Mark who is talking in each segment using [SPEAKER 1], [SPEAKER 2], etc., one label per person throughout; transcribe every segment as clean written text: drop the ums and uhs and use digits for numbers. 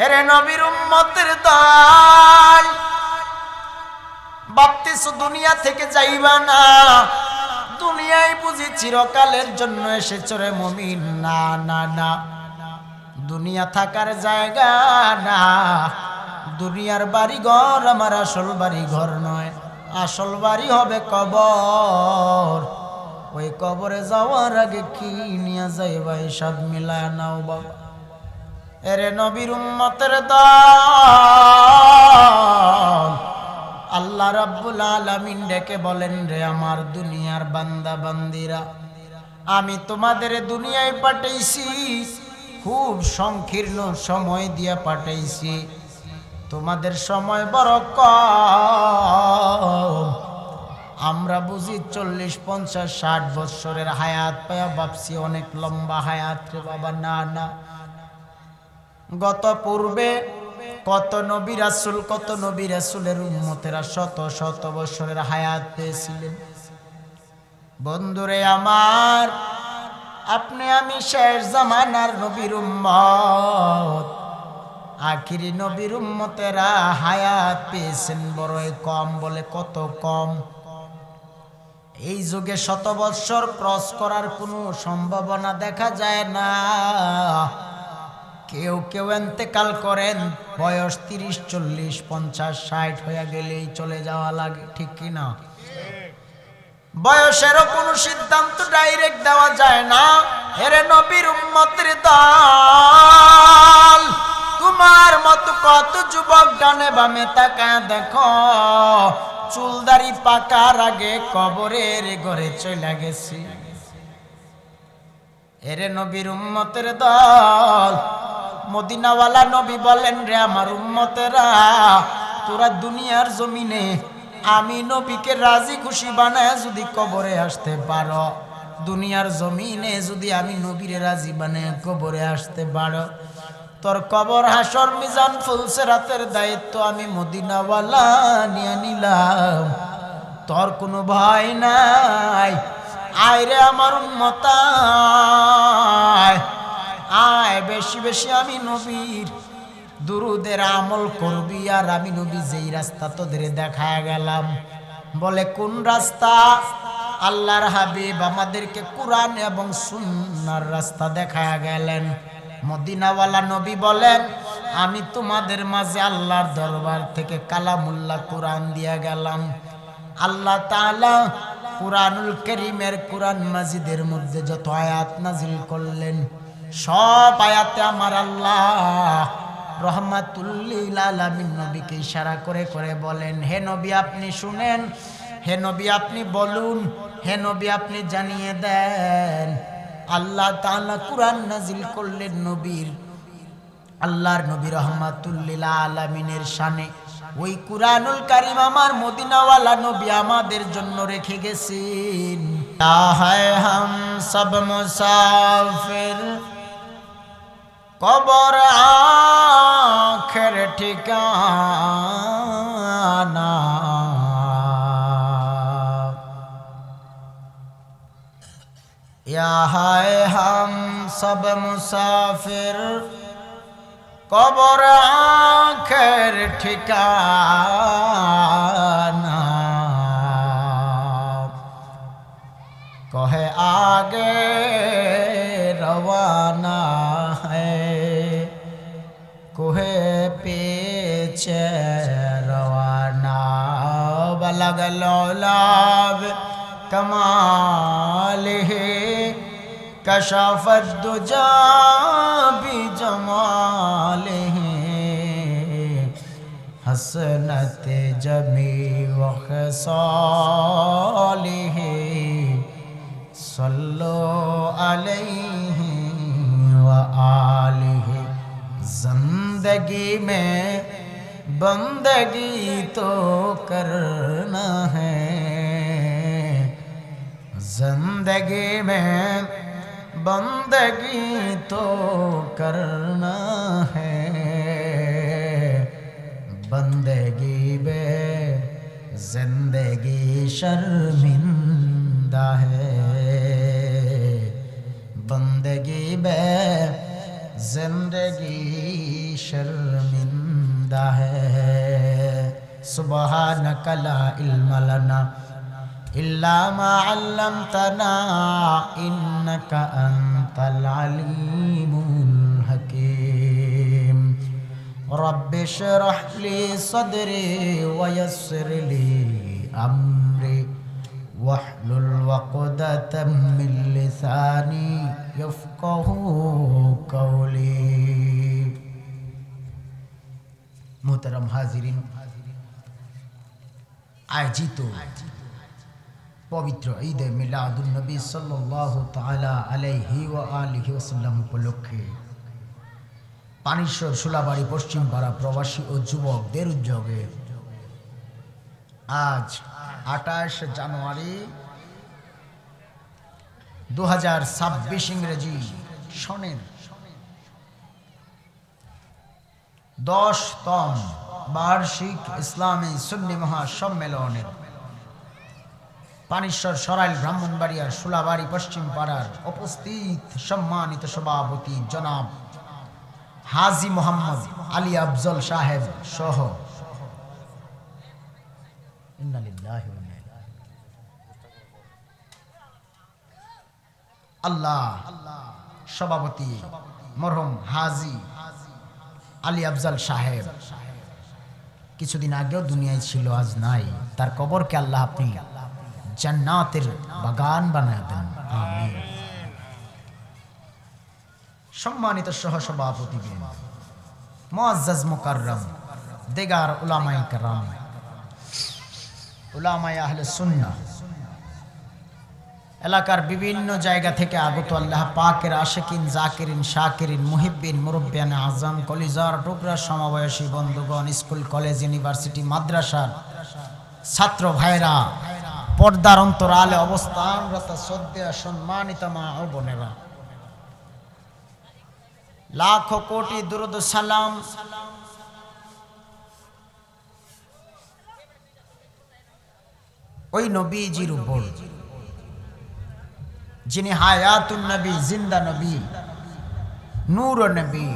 [SPEAKER 1] এরে নবীর উম্মতের দল, ভাবতেছো দুনিয়া থেকে যাইবা না, দুনিয়ায় বুঝি চিরকালের জন্য এসেছো রে মুমিন? না না না, দুনিয়া থাকার জায়গা না। দুনিয়ার বাড়ি ঘর আমার আসল বাড়ি ঘর নয়, আসল বাড়ি হবে কবর। ওই কবরে যাওয়ার আগে কি নিয়ে যাইবা সব মিলায় নাও বাবা। এরে নবীর উম্মতের দল, আল্লাহ রাব্বুল আলামিন ডেকে বলেন, রে আমার দুনিয়ার বান্দা বান্দিরা, আমি তোমাদের দুনিয়ায় পাঠাইছি, খুব সংকীর্ণ সময় দিয়া পাঠাইছি। তোমাদের সময় বড় কম। আমরা বুঝি 40, 50, 60 বৎসরের হায়াত পায়া ভাবছি অনেক লম্বা হায়াত রে বাবা। না না, গত পূর্বে কত নবী রাসূল, কত নবী রাসূলের উম্মতেরা শত শত বছরের হায়াত পেয়েছিলেন। বন্ধুরে আমার, আপনি আমি শেষ জামানার নবীর উম্মত। আখিরি নবীর উম্মতেরা হায়াত পেয়েছেন বড়ই কম। বলে কত কম? এই যুগে 100 বৎসর ক্রস করার কোনো সম্ভাবনা দেখা যায় না। কেউ কেউ ইন্তেকাল করেন বয়স 30, 40, 50, 60 হয়ে গেলেই চলে যাওয়া লাগে, ঠিক কি না? বয়সেরও কোনো সিদ্ধান্ত ডাইরেক্ট দেওয়া যায় না। এরে নবীর উম্মতের দল, তোমার মতো কত যুবক ডানে বামে তাকায় দেখো, চুলদারি পাকার আগে কবরের ঘরে চলে গেছে। এরে নবীর উম্মতের দল, মদিনাওয়ালা নবী বলেন, রে আমার উম্মতেরা, তোরা দুনিয়ার জমিনে আমি নবীকে রাজি খুশি বানায় যদি কবরে আসতে পারো, দুনিয়ার জমিনে যদি আমি নবীরে রাজি বানায় কবরে আসতে পারো, তোর কবর হাসর মিজান ফুলসেরাতের দায়িত্ব আমি মদিনাওয়ালা নিয়ে নিলাম। তোর কোনো ভয় নাই। আয় রে আমার উম্মত আয়, বেশি বেশি আমি নবীর দুরুদের আমল করবি। আর আমি নবী যেই রাস্তা তোদের দেখায় গেলাম। বলে কোন রাস্তা? আল্লাহর হাবিব আমাদেরকে কোরআন এবং সুন্নাহর রাস্তা দেখায় গেলেন। মদিনাওয়ালা নবী বলেন, আমি তোমাদের মাঝে আল্লাহর দরবার থেকে কালামুল্লাহ কোরআন দিয়া গেলাম। আল্লাহ তাআলা কুরআনুল কারীমের কুরআন মাজিদের মধ্যে যত আয়াত নাজিল করলেন, সব আয়াতে আমার আল্লাহ রহমাতুল লিল আলামিন নবীকে ইশারা করে করে বলেন, হে নবী আপনি শুনেন, হে নবী আপনি বলুন, হে নবী আপনি জানিয়ে দেন। আল্লাহ তাআলা কুরআন নাজিল করলেন নবীর, আল্লাহর নবী রহমাতুল লিল আলামিনের শানে। ওই কুরআনুল কারীম আমার মদিনাওয়ালা নবী আমাদের জন্য রেখে গেছেন। হায় হাম সব মুসাফির, কবর আখের ঠিকানা। ইয়া হায় হাম সব মুসাফির, কবর আখের ঠিকানা। কহে আগে রওয়ানা হ্যায়, কোহে পীছে রওয়ানা। বলগ লৌলাব কমালিহি, কশফত দুজা বিজমালিহি। हसनत जमी व खसालिही, सल्लो अलैहि व आलिही। जिंदगी में बंदगी तो करना है, जिंदगी में बंदगी तो करना है। बंदगी बे जिंदगी शर्मिंदा है, बंदगी बे जिंदगी शर्मिंदा है सुबहानक ला इल्म लना इल्ला मा अल्लमतना इन्नका अंतल अलीमुल हकीम रब्बि इश्रह ली सदरी व यस्सिर ली अम्री वहलुल उक़दतम मिन लिसानी यफ़क़हू क़ौली। मोहतरम हाज़िरीन, आयोजित पवित्र ईद मिलादुन नबी सल्लल्लाहु ताला अलैहि व आलिहि वसल्लम उपलक्षे पानीश्वर सुलाबाड़ी पश्चिम पाड़ा प्रवासी और युवकদের উদ্যোগে आज 28 জানুয়ারি 2026 ইংরেজি সনের 10তম বার্ষিক ইসলামী সুন্নি মহাসম্মেলনের পানীশ্বর সরাইল ব্রাহ্মণবাড়িয়ার সুলাবাড়ি পশ্চিম পাড়ার উপস্থিত সম্মানিত সভাপতি জনাব হাজী মোহাম্মদ আলী আফজল সাহেব সহ আল্লাহ সভাপতি মরহুম হাজী আলী আফজল সাহেব কিছুদিন আগেও দুনিয়ায় ছিল, আজ নাই। তার কবরকে আল্লাহ আপনি জান্নাতের বাগান বানায় দেন, আমিন। সম্মানিত সহসভাপতিগণ, মুআজ্জাজ মুকাররম দেগার উলামায়ে কেরাম, উলামায়ে আহলে সুন্নাহ, এলাকার বিভিন্ন জায়গা থেকে আগত আল্লাহ পাকের আশিকিন, জাকিরিন, শাকিরিন, মুহিব্বিন, মুরব্বিয়ান আজম, কলিজার টুকরা সমবয়সী বন্ধুগণ, স্কুল, কলেজ, ইউনিভার্সিটি, মাদ্রাসার ছাত্র ভাইরা, পর্দার অন্তরালে অবস্থানরত শ্রদ্ধেয় সম্মানিত মা ও বোনেরা, লাখো কোটি দুরূদ সালাম ওই নবীজির উপর যিনি হায়াতুন নবী, জিন্দা নবী, নূর নবী,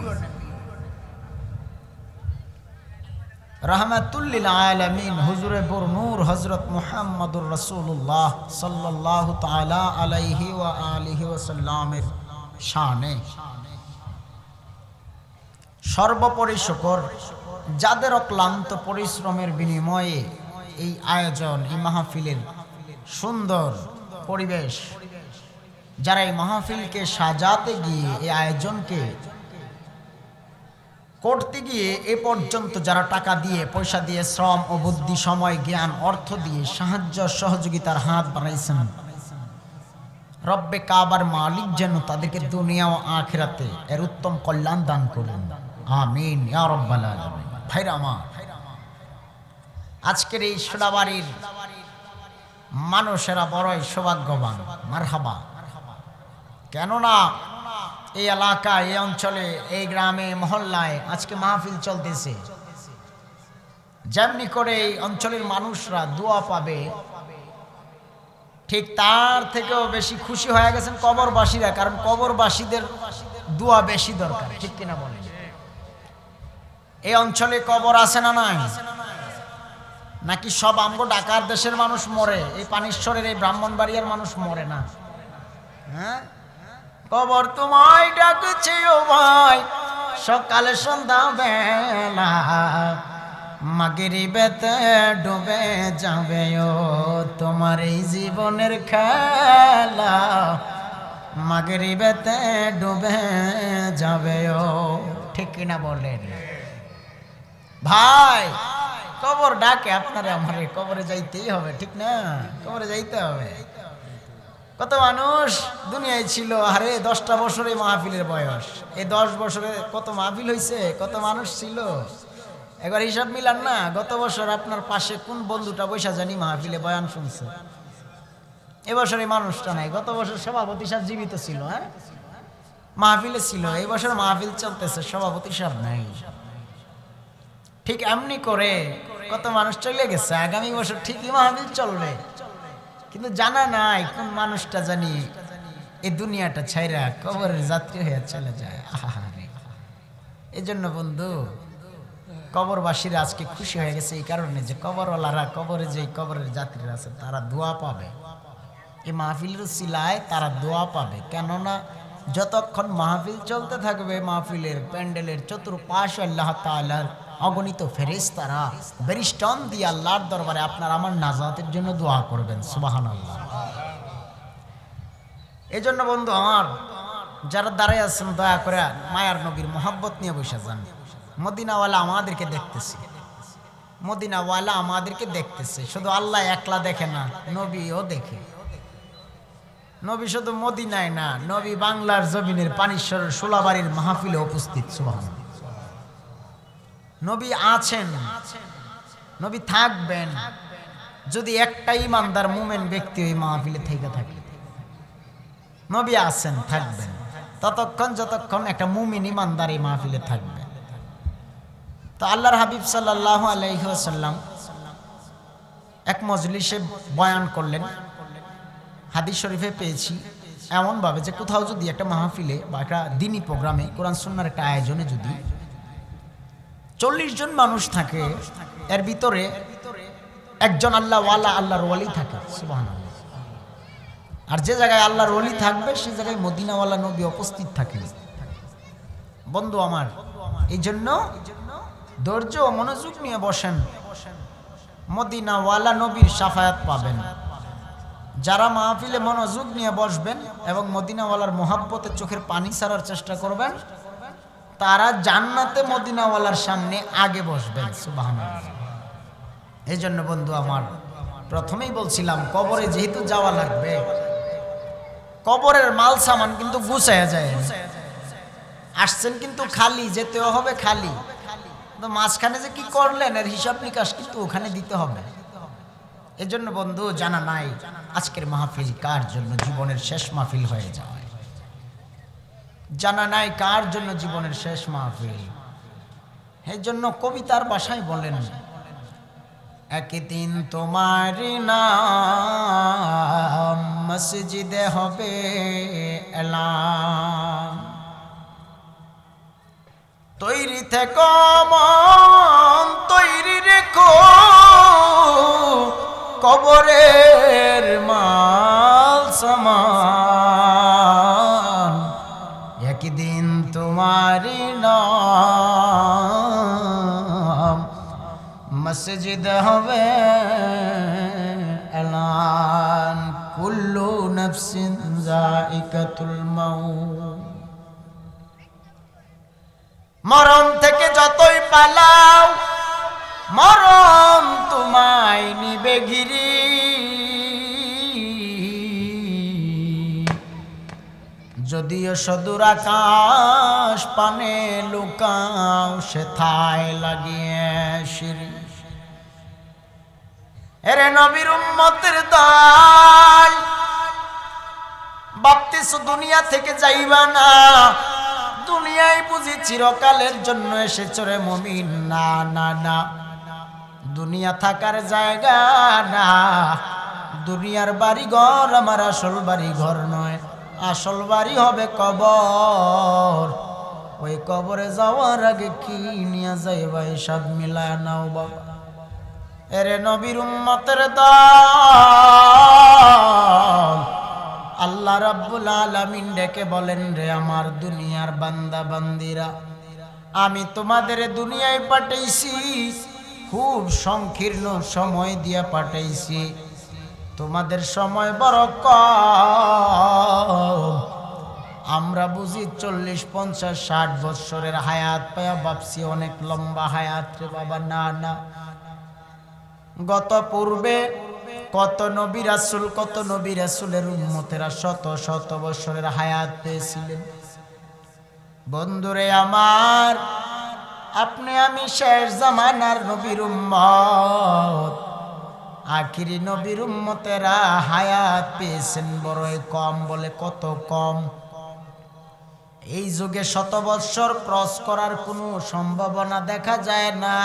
[SPEAKER 1] रहमतुल लिल आलमीन, हुजूरे पुर नूर हजरत मुहम्मदुर रसूलुल्लाह सल्लल्लाहु ताला अलैहि व आलिहि वसल्लामेर शाने সর্বোপরি শুকর, যাদের অক্লান্ত পরিশ্রমের বিনিময়ে এই আয়োজন, এই মাহফিলের সুন্দর পরিবেশ, যারা এই মাহফিলকে সাজাতে গিয়ে, এই আয়োজনকে করতে গিয়ে এ পর্যন্ত যারা টাকা দিয়ে, পয়সা দিয়ে, শ্রম ও বুদ্ধি, সময়, জ্ঞান, অর্থ দিয়ে সাহায্য সহযোগিতার হাত বাড়াইছেন, রব্বে কাবার মালিক যেন তাদেরকে দুনিয়া ও আখিরাতে এর উত্তম কল্যাণ দান করুন, আমিন ইয়া রাব্বাল আলামিন। ভাইরা আমার, আজকের এই সুলাবাড়ির মানুষেরা বড়ই সৌভাগ্যবান, মারহাবা। কেননা এই এলাকায়, এই অঞ্চলে, এই গ্রামে, মহল্লায় আজকে মাহফিল চলতেছে। যেমনি করে এই অঞ্চলের মানুষরা দোয়া পাবে, ঠিক তার থেকেও বেশি খুশি হয়ে গেছেন কবরবাসীরা, কারণ কবরবাসীদের দোয়া বেশি দরকার, ঠিক কিনা বলেন? এই অঞ্চলে কবর আছে না নাই? নাকি সব আমগো ঢাকার দেশের মানুষ মরে, এই পানীশ্বরের, এই ব্রাহ্মণবাড়িয়ার মানুষ মরে না? হ্যাঁ, কবর তোমায় ডাকছে ও ভাই, সকালে সন্ধ্যা বেলা, মাগরিবেতে ডুবে যাবে ও তোমার এই জীবনের খেলা, মাগরিবেতে ডুবে যাবে ও, ঠিক কিনা বলেন ভাই? কবর ডাকে আপনারে আমারে, কবরে যাইতেই হবে, ঠিক না? কবরে যাইতে হবে। কত মানুষ দুনিয়ায় ছিল, আরে 10টা বছরে মাহফিলের বয়স, এই 10 বছরে কত মাহফিল হয়েছে, কত মানুষ ছিল, একবার হিসাব মিলান না। গত বছর আপনার পাশে কোন বন্ধুটা বৈশা জানি মাহফিলে বয়ান শুনছে? এবছর এই মানুষটা নাই। গত বছর সভাপতি সাহেব জীবিত ছিল, হ্যাঁ, মাহফিলে ছিল। এই বছর মাহফিল চলতেছে, সভাপতি সাহেব নাই। ঠিক এমনি করে কত মানুষ চলে গেছে, আগামী বছর ঠিকই মাহফিল চলবে, কিন্তু জানা নাই কোন মানুষটা জানি এই দুনিয়াটা ছাইরা কবরের যাত্রী হয়ে চলে যায়। এই জন্য বন্ধু কবরবাসীরা আজকে খুশি হয়ে গেছে এই কারণে যে কবরওয়ালারা কবরে যে কবরের যাত্রীরা আছে তারা দোয়া পাবে, এই মাহফিলের উসিলায় তারা দোয়া পাবে। কেননা যতক্ষণ মাহফিল চলতে থাকবে মাহফিলের প্যান্ডেলের চতুর্পাশে আল্লাহ তাআলার অগণিত ফেরেশতারা বেরিস্টন দিয়ে আল্লাহর দরবারে আপনার আমার নাজাতের জন্য দোয়া করবেন। সুবহানাল্লাহ। এই জন্য বন্ধু আমার যারা দাঁড়ায় আছেন দয়া করে মায়ার নবীর মোহাব্বত নিয়ে বসে যান। মদিনাওয়ালা আমাদেরকে দেখতেছে, মদিনাওয়ালা আমাদেরকে দেখতেছে। শুধু আল্লাহ একলা দেখে না, নবীও দেখে। নবী শুধু মদিনায় না, নবী বাংলার জমিনের পানিশ্বরের সোলাবাড়ির মাহফিলে উপস্থিত। সুবহানাল্লাহ। নবী আছেন, নবী থাকবেন যদি একটা ইমানদার মুমিন ব্যক্তি ওই মাহফিলে থেকে থাকে। নবী আছেন, থাকবেন ততক্ষণ যতক্ষণ একটা মুমিন ইমানদার এই মাহফিলে থাকবে। তো আল্লাহর হাবিব সাল্লাল্লাহু আলাইহি ওয়াসাল্লাম এক মজলিসে বয়ান করলেন। হাদিস শরীফে পেয়েছি এমনভাবে যে কোথাও যদি একটা মাহফিলে বা একটা দিনী প্রোগ্রামে কোরআন সুন্নাহর একটা আয়োজনে যদি 40 জন মানুষ থাকে, এর ভিতরে একজন আল্লাহওয়ালা আল্লাহর ওয়ালি থাকে। সুবহানাল্লাহ। আর যে জায়গায় আল্লাহর ওয়ালি থাকবে সেই জায়গায় মদিনাওয়ালা নবী উপস্থিত থাকে। বন্ধু আমার, এই জন্য ধৈর্য ও মনোযোগ নিয়ে বসেন, মদিনাওয়ালা নবীর শাফায়াত পাবেন। যারা মাহফিলে মনোযোগ নিয়ে বসবেন এবং মদিনাওয়ালার মোহাব্বতে চোখের পানি ছাড়ার চেষ্টা করবেন, তারা জান্নাতে মদিনাওয়ালার সামনে আগে বসবেন। সুবহানাল্লাহ। এই জন্য বন্ধু আমার প্রথমেই বলছিলাম কবরে যেহেতু যাওয়া লাগবে, কবরের মাল সামান কিন্তু গুছায়া যায়। আসছেন কিন্তু খালি, যেতেও হবে খালি, তো মাঝখানে যে কি করলেন এর হিসাব নিকাশ কিন্তু ওখানে দিতে হবে। এজন্য বন্ধু জানা নাই আজকের মাহফিল কার জন্য জীবনের শেষ মাহফিল হয়ে যায়, জানা নাই কার জন্য জীবনের শেষ মাহফিল। এই জন্য কবিতার ভাষায় বলেন, একদিন তোমার নাম মসজিদে হবে এলান, তৈরি থেকো মন তৈরি রেখো কবরের মাল সামান, একদিন তোমার নাম মসজিদ হবে এলান, কুল্লু নফসিন যায়িকাতুল মাউত। মরণ থেকে যতই পালাও মরণ তোমায় নিবে ঘিরি, যদিও সদূর আকাশ পানে লুকাও সেথায় লাগিয়ে সিঁড়ি। এরে নবীর উম্মতের দল, ভাবতেছো দুনিয়া থেকে যাইবা না, দুনিয়ায় বুঝি চিরকালের জন্য এসেছো রে মুমিন। না না না, দুনিয়া থাকার জায়গা না, দুনিয়ার বাড়ি ঘর আমার আসল বাড়ি ঘর নয়, আসল বাড়ি হবে কবর। ওই কবরে যাওয়ার আগে কি নিয়ে যাইবা সব মিলায় নাও বাবা। এরে নবীর উম্মতের দল, আল্লাহ রাব্বুল আলামিন ডেকে বলেন, রে আমার দুনিয়ার বান্দা বান্দিরা, আমি তোমাদের দুনিয়ায় পাঠাইছি, খুব সংকীর্ণ সময় দিয়া পাঠাইছি, তোমাদের সময় বড় কম। আমরা বুঝি 40, 50, 60 বছরের হায়াত পায়া ভাবছি অনেক লম্বা হায়াত রে বাবা। না না, গত পূর্বে কত নবী রাসূল, কত নবী রাসূলের উম্মতেরা শত শত বছরের হায়াত পেয়েছিলেন। বন্ধুরে আমার, আপনি আমি শেষ জামানার নবীর উম্মত, আখিরি নবীর উম্মতেরা হায়াত পেয়েছেন বড়ই কম। বলে কত কম? এই যুগে 100 বৎসর ক্রস করার কোনো সম্ভাবনা দেখা যায় না।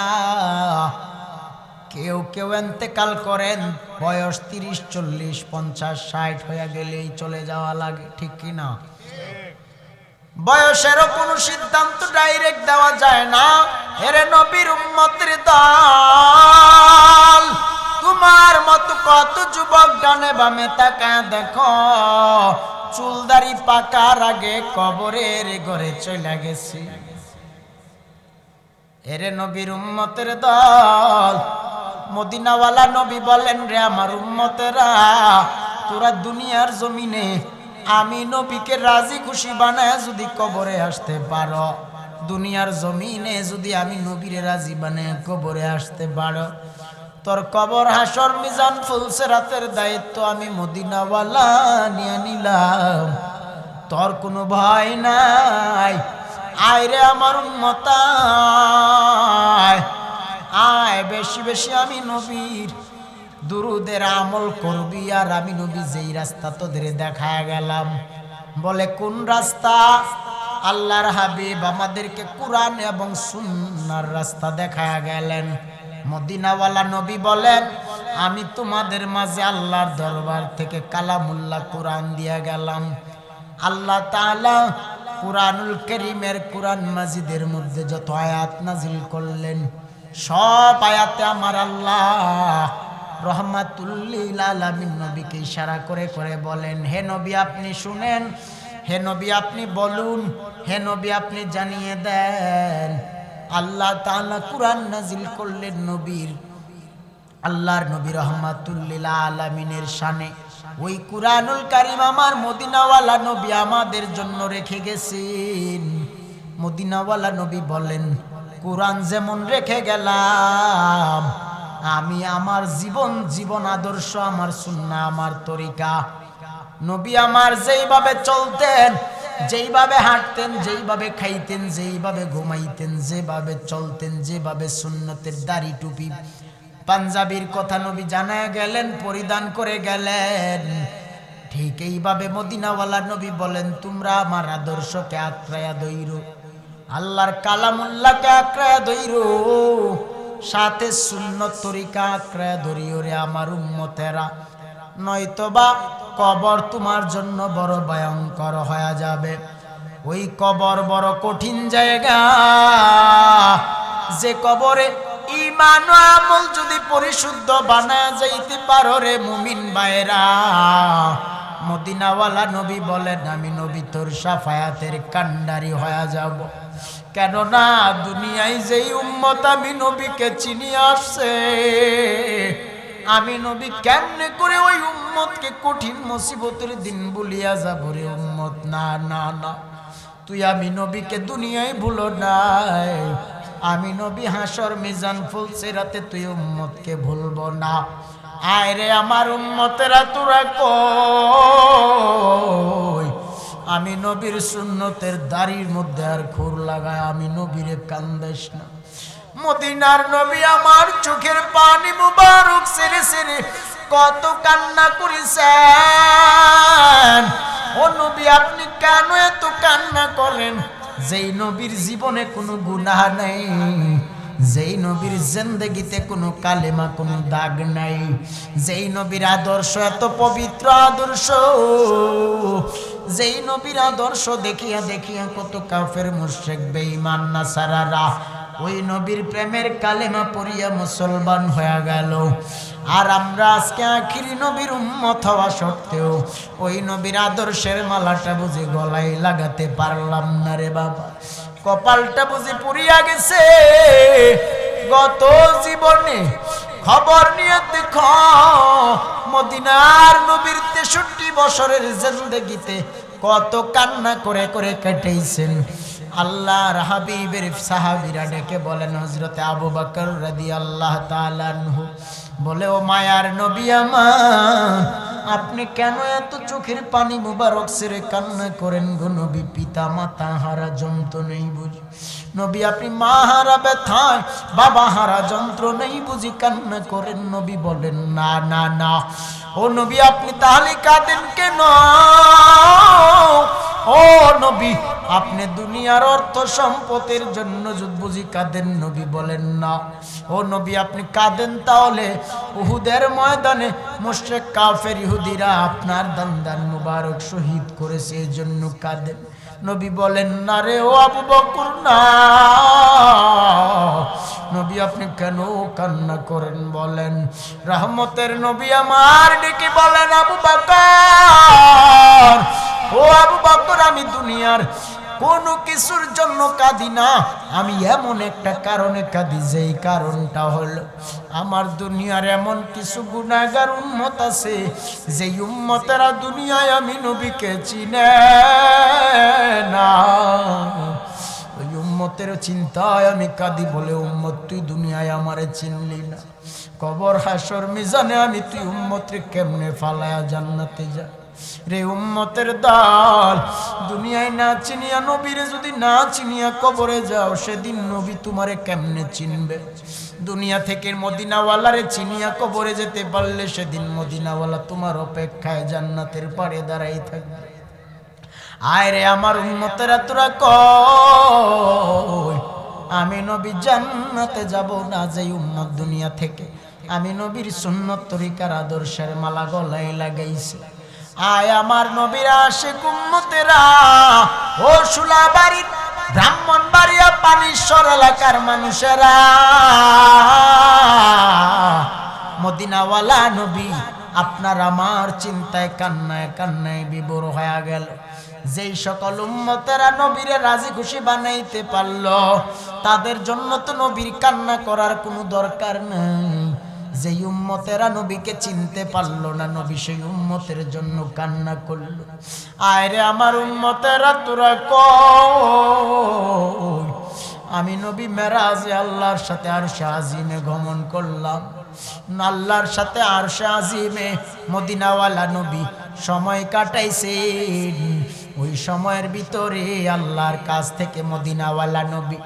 [SPEAKER 1] কেউ কেউ ইন্তেকাল করেন বয়স 30, 40, 50, 60 হয়ে গেলেই চলে যাওয়া লাগে, ঠিক কিনা বয়সেরও কোনো সিদ্ধান্ত ডাইরেক্ট দেওয়া যায় না। এরে নবীর উম্মতের দল, তোমার মতো কত যুবক ডানে বামে তাকায় দেখো, চুলদারি পাকার আগে কবরের ঘরে চলে গেছে। এরে নবীর উম্মতের দল, মদিনাওয়ালা নবী বলেন, রে আমার উম্মতেরা, তোরা দুনিয়ার জমিনে আমি নবীকে রাজি খুশি বানায় যদি কবরে আসতে পারো, দুনিয়ার জমিনে যদি আমি নবীরে রাজি বানায় কবরে আসতে পারো, তোর কবর হাসর মিজান ফুলসিরাতের দায়িত্ব আমি মদিনাওয়ালা নিয়ে নিলাম। তোর কোনো ভয় নাই। আয় রে আমার উম্মত আয়, আয় বেশি বেশি আমি নবীর দুরুদের আমল করবি। আর আমি নবী যেই রাস্তা তোদের দেখায় গেলাম, বলে কোন রাস্তা? আল্লাহর হাবিব আমাদেরকে কোরআন এবং সুন্নাহর রাস্তা দেখায় গেলেন। মদিনাওয়ালা নবী বলেন, আমি তোমাদের মাঝে আল্লাহর দরবার থেকে কালামুল্লাহ কোরআন দিয়ে গেলাম। আল্লাহ তাআলা কুরআনুল কারীমের কুরআন মাজিদের মধ্যে যত আয়াত নাজিল করলেন, সব আয়াতে আমার আল্লাহ রহমাতুল লিল আলামিন নবীকে ইশারা করে করে বলেন, হে নবী আপনি শুনেন, হে নবী আপনি বলুন, হে নবী আপনি জানিয়ে দেন। আল্লাহ তাআলা কুরআন নাজিল করলেন নবীর, আল্লাহর নবী রহমাতুল লিল আলামিনের শানে। ওই কুরআনুল কারীম আমার মদিনাওয়ালা নবী আমাদের জন্য রেখে গেছেন। মদিনাওয়ালা নবী বলেন, কুরআন যেমন রেখে গেলাম, আমি আমার জীবন আদর্শ, আমার সুন্নাহ, আমার তরিকা, নবী আমার যেইভাবে চলতেন, যেইভাবে হাঁটতেন, যেইভাবে খাইতেন, যেইভাবে ঘুমাইতেন, যেভাবে চলতেন, যেভাবে সুন্নতের দাড়ি টুপি পাঞ্জাবির কথা নবী জানায় গেলেন, পরিধান করে গেলেন, ঠিক এইভাবে মদিনাওয়ালা নবী বলেন, তোমরা আমার আদর্শকে আঁকড়ায়া ধইরো, আল্লাহর কালামুল্লাহকে আঁকড়ায়া ধইরো, সাথে সুন্নত তরিকা আঁকড়ায়া ধরিও রে আমার উম্মতেরা, নয়তোবা কবর তোমার জন্য বড় ভয়ঙ্কর হয়ে যাবে। ওই কবর বড় কঠিন জায়গা, যে কবরে ঈমান ও আমল যদি পরিশুদ্ধ বানায় যাইতে পারো রে মুমিন ভাইরা, মদিনাওয়ালা নবী বলেন, আমি নবী তোর শাফায়াতের কান্ডারি হয়ে যাব। কেননা দুনিয়ায় যেই উম্মত আমি নবীকে চিনি আসছে, আমি নবী কেমনে করে ওই উম্মতকে কঠিন মুসিবতের দিন ভুলিয়া যাব রে উম্মত? না না না, তুই আমি নবীকে দুনিয়ায় ভুলো নাই, আমি নবী হাসর মিজান ফুলসিরাতে তুই উম্মতকে ভুলবো না। আয় রে আমার উম্মতেরা, তোরা কই? আমি নবীর সুন্নতের দাড়ির মধ্যে আর খুর লাগায় আমি নবীরে কান্দাইস না। মদিনার নবী আমার চোখের পানি মুবারক সেরে সেরে কত কান্না করেছেন। ও নবী আপনি কেন এত কান্না করেন? যেই নবীর জীবনে কোনো গুনাহ নাই, যেই নবীর জিন্দেগিতে কোনো কালেমা, কোনো দাগ নাই, যেই নবীর আদর্শ এত পবিত্র আদর্শ, যেই নবীর আদর্শ দেখিয়া দেখিয়া কত কাফের মুশরিক বেঈমান নাসারারা ওই নবীর প্রেমের কালেমা পড়িয়া মুসলমান হয়ে গেল। আর আমরা আজকে আখিরি নবীর উম্মত হওয়া সত্ত্বেও ওই নবীর আদর্শের মালাটা বুঝি গলায় লাগাতে পারলাম না রে বাবা। কপালটা বুঝি পুড়িয়া গেছে। গত জীবনে খবর নিয়ে দেখো, মদিনার নবীর 63 বছরের জিন্দেগিতে কত কান্না করে করে কাটাইছেন। আল্লাহর হাবিবের সাহাবীরা ডেকে বলেন, হযরতে আবু বকর রাদিয়াল্লাহু তাআলা আনহু বলে, ও মায়ার নবী আমার, আপনি কেন এত চোখের পানি মুবারক ছেড়ে কান্না করেন গো নবী? পিতা মাতা হারা যন্ত্রণাই বুঝি নবী, আপনি মা হারা ব্যথায়, বাবা হারা যন্ত্রণাই বুঝি কান্না করেন? নবী বলেন, না না না, ও নবী আপনি তাহলে কাঁদেন কেন? ও নবী আপনি দুনিয়ার অর্থ সম্পদের জন্য বুঝি কাঁদেন? নবী বলেন, না। ও নবী আপনি কাঁদেন তাহলে উহুদের ময়দানে মুশরিক কাফের ইহুদিরা আপনার দান্দান মুবারক শহীদ করেছে, এই জন্য কাঁদেন। নবী বলেন, না রে ও আবু বকর না। নবী আপনি কেন কান্না করেন বলেন? রহমতের নবী আমার ডেকে বলেন, আবু বকর, ও আবু বকর, আমি দুনিয়ার কোনো কিছুর জন্য কাঁদি না, আমি এমন একটা কারণে কাঁদি, যেই কারণটা হলো আমার দুনিয়ার এমন কিছু গুনাহগার উম্মত আছে, যেই উম্মতেরা দুনিয়ায় আমি নবীকে চিনে না। ওই উম্মতের চিন্তায় আমি কাঁদি বলে, উম্মত তুই দুনিয়ায় আমারে চিনলি না, কবর হাসর মিজানে আমি তুই উম্মতরে কেমনে ফালায়া জান্নাতে যা। রে উম্মতের দল, দুনিয়ায় না চিনিয়া নবীরে যদি না চিনিয়া কবরে যাও, সেদিন নবী তোমারে কেমনে চিনবে? দুনিয়া থেকে মদিনাওয়ালারে চিনিয়া কবরে যেতে পারলে সেদিন মদিনাওয়ালা তোমার অপেক্ষায় জান্নাতের পাড়ে দাঁড়াই থাকবে। আয় রে আমার উম্মতেরা, তোরা কই আমি নবী জান্নাতে যাব না? যে উম্মত দুনিয়া থেকে আমি নবীর সুন্নত তরিকার আদর্শের মালা গলায় লাগাইছে। আয় আমার নবীর আশিক উম্মতেরা, ও শুলাবাড়ির ব্রাহ্মণবাড়িয়া পানিশ্বর এলাকার মানুষেরা, মদিনাওয়ালা নবী আপনার আমার চিন্তায় কান্নায় কান্নায় বিভোর হয়ে গেল। যেই সকল উম্মতেরা নবীরে রাজি খুশি বানাইতে পারলো, তাদের জন্য তো নবীর কান্না করার কোনো দরকার নাই। যেই উম্মতেরা নবীকে চিনতে পারলো না, নবী সেই উম্মতের জন্য কান্না করলো। আয়রে আমার উম্মতেরা, তোরা কই আমি নবী মেরাজে আল্লাহর সাথে আরশে আজিমে গমন করলাম। আল্লাহর সাথে আরশে আজিমে মদিনাওয়ালা নবী সময় কাটাইছেন। ওই সময়ের ভিতরে আল্লাহর কাছ থেকে মদিনাওয়ালা নবী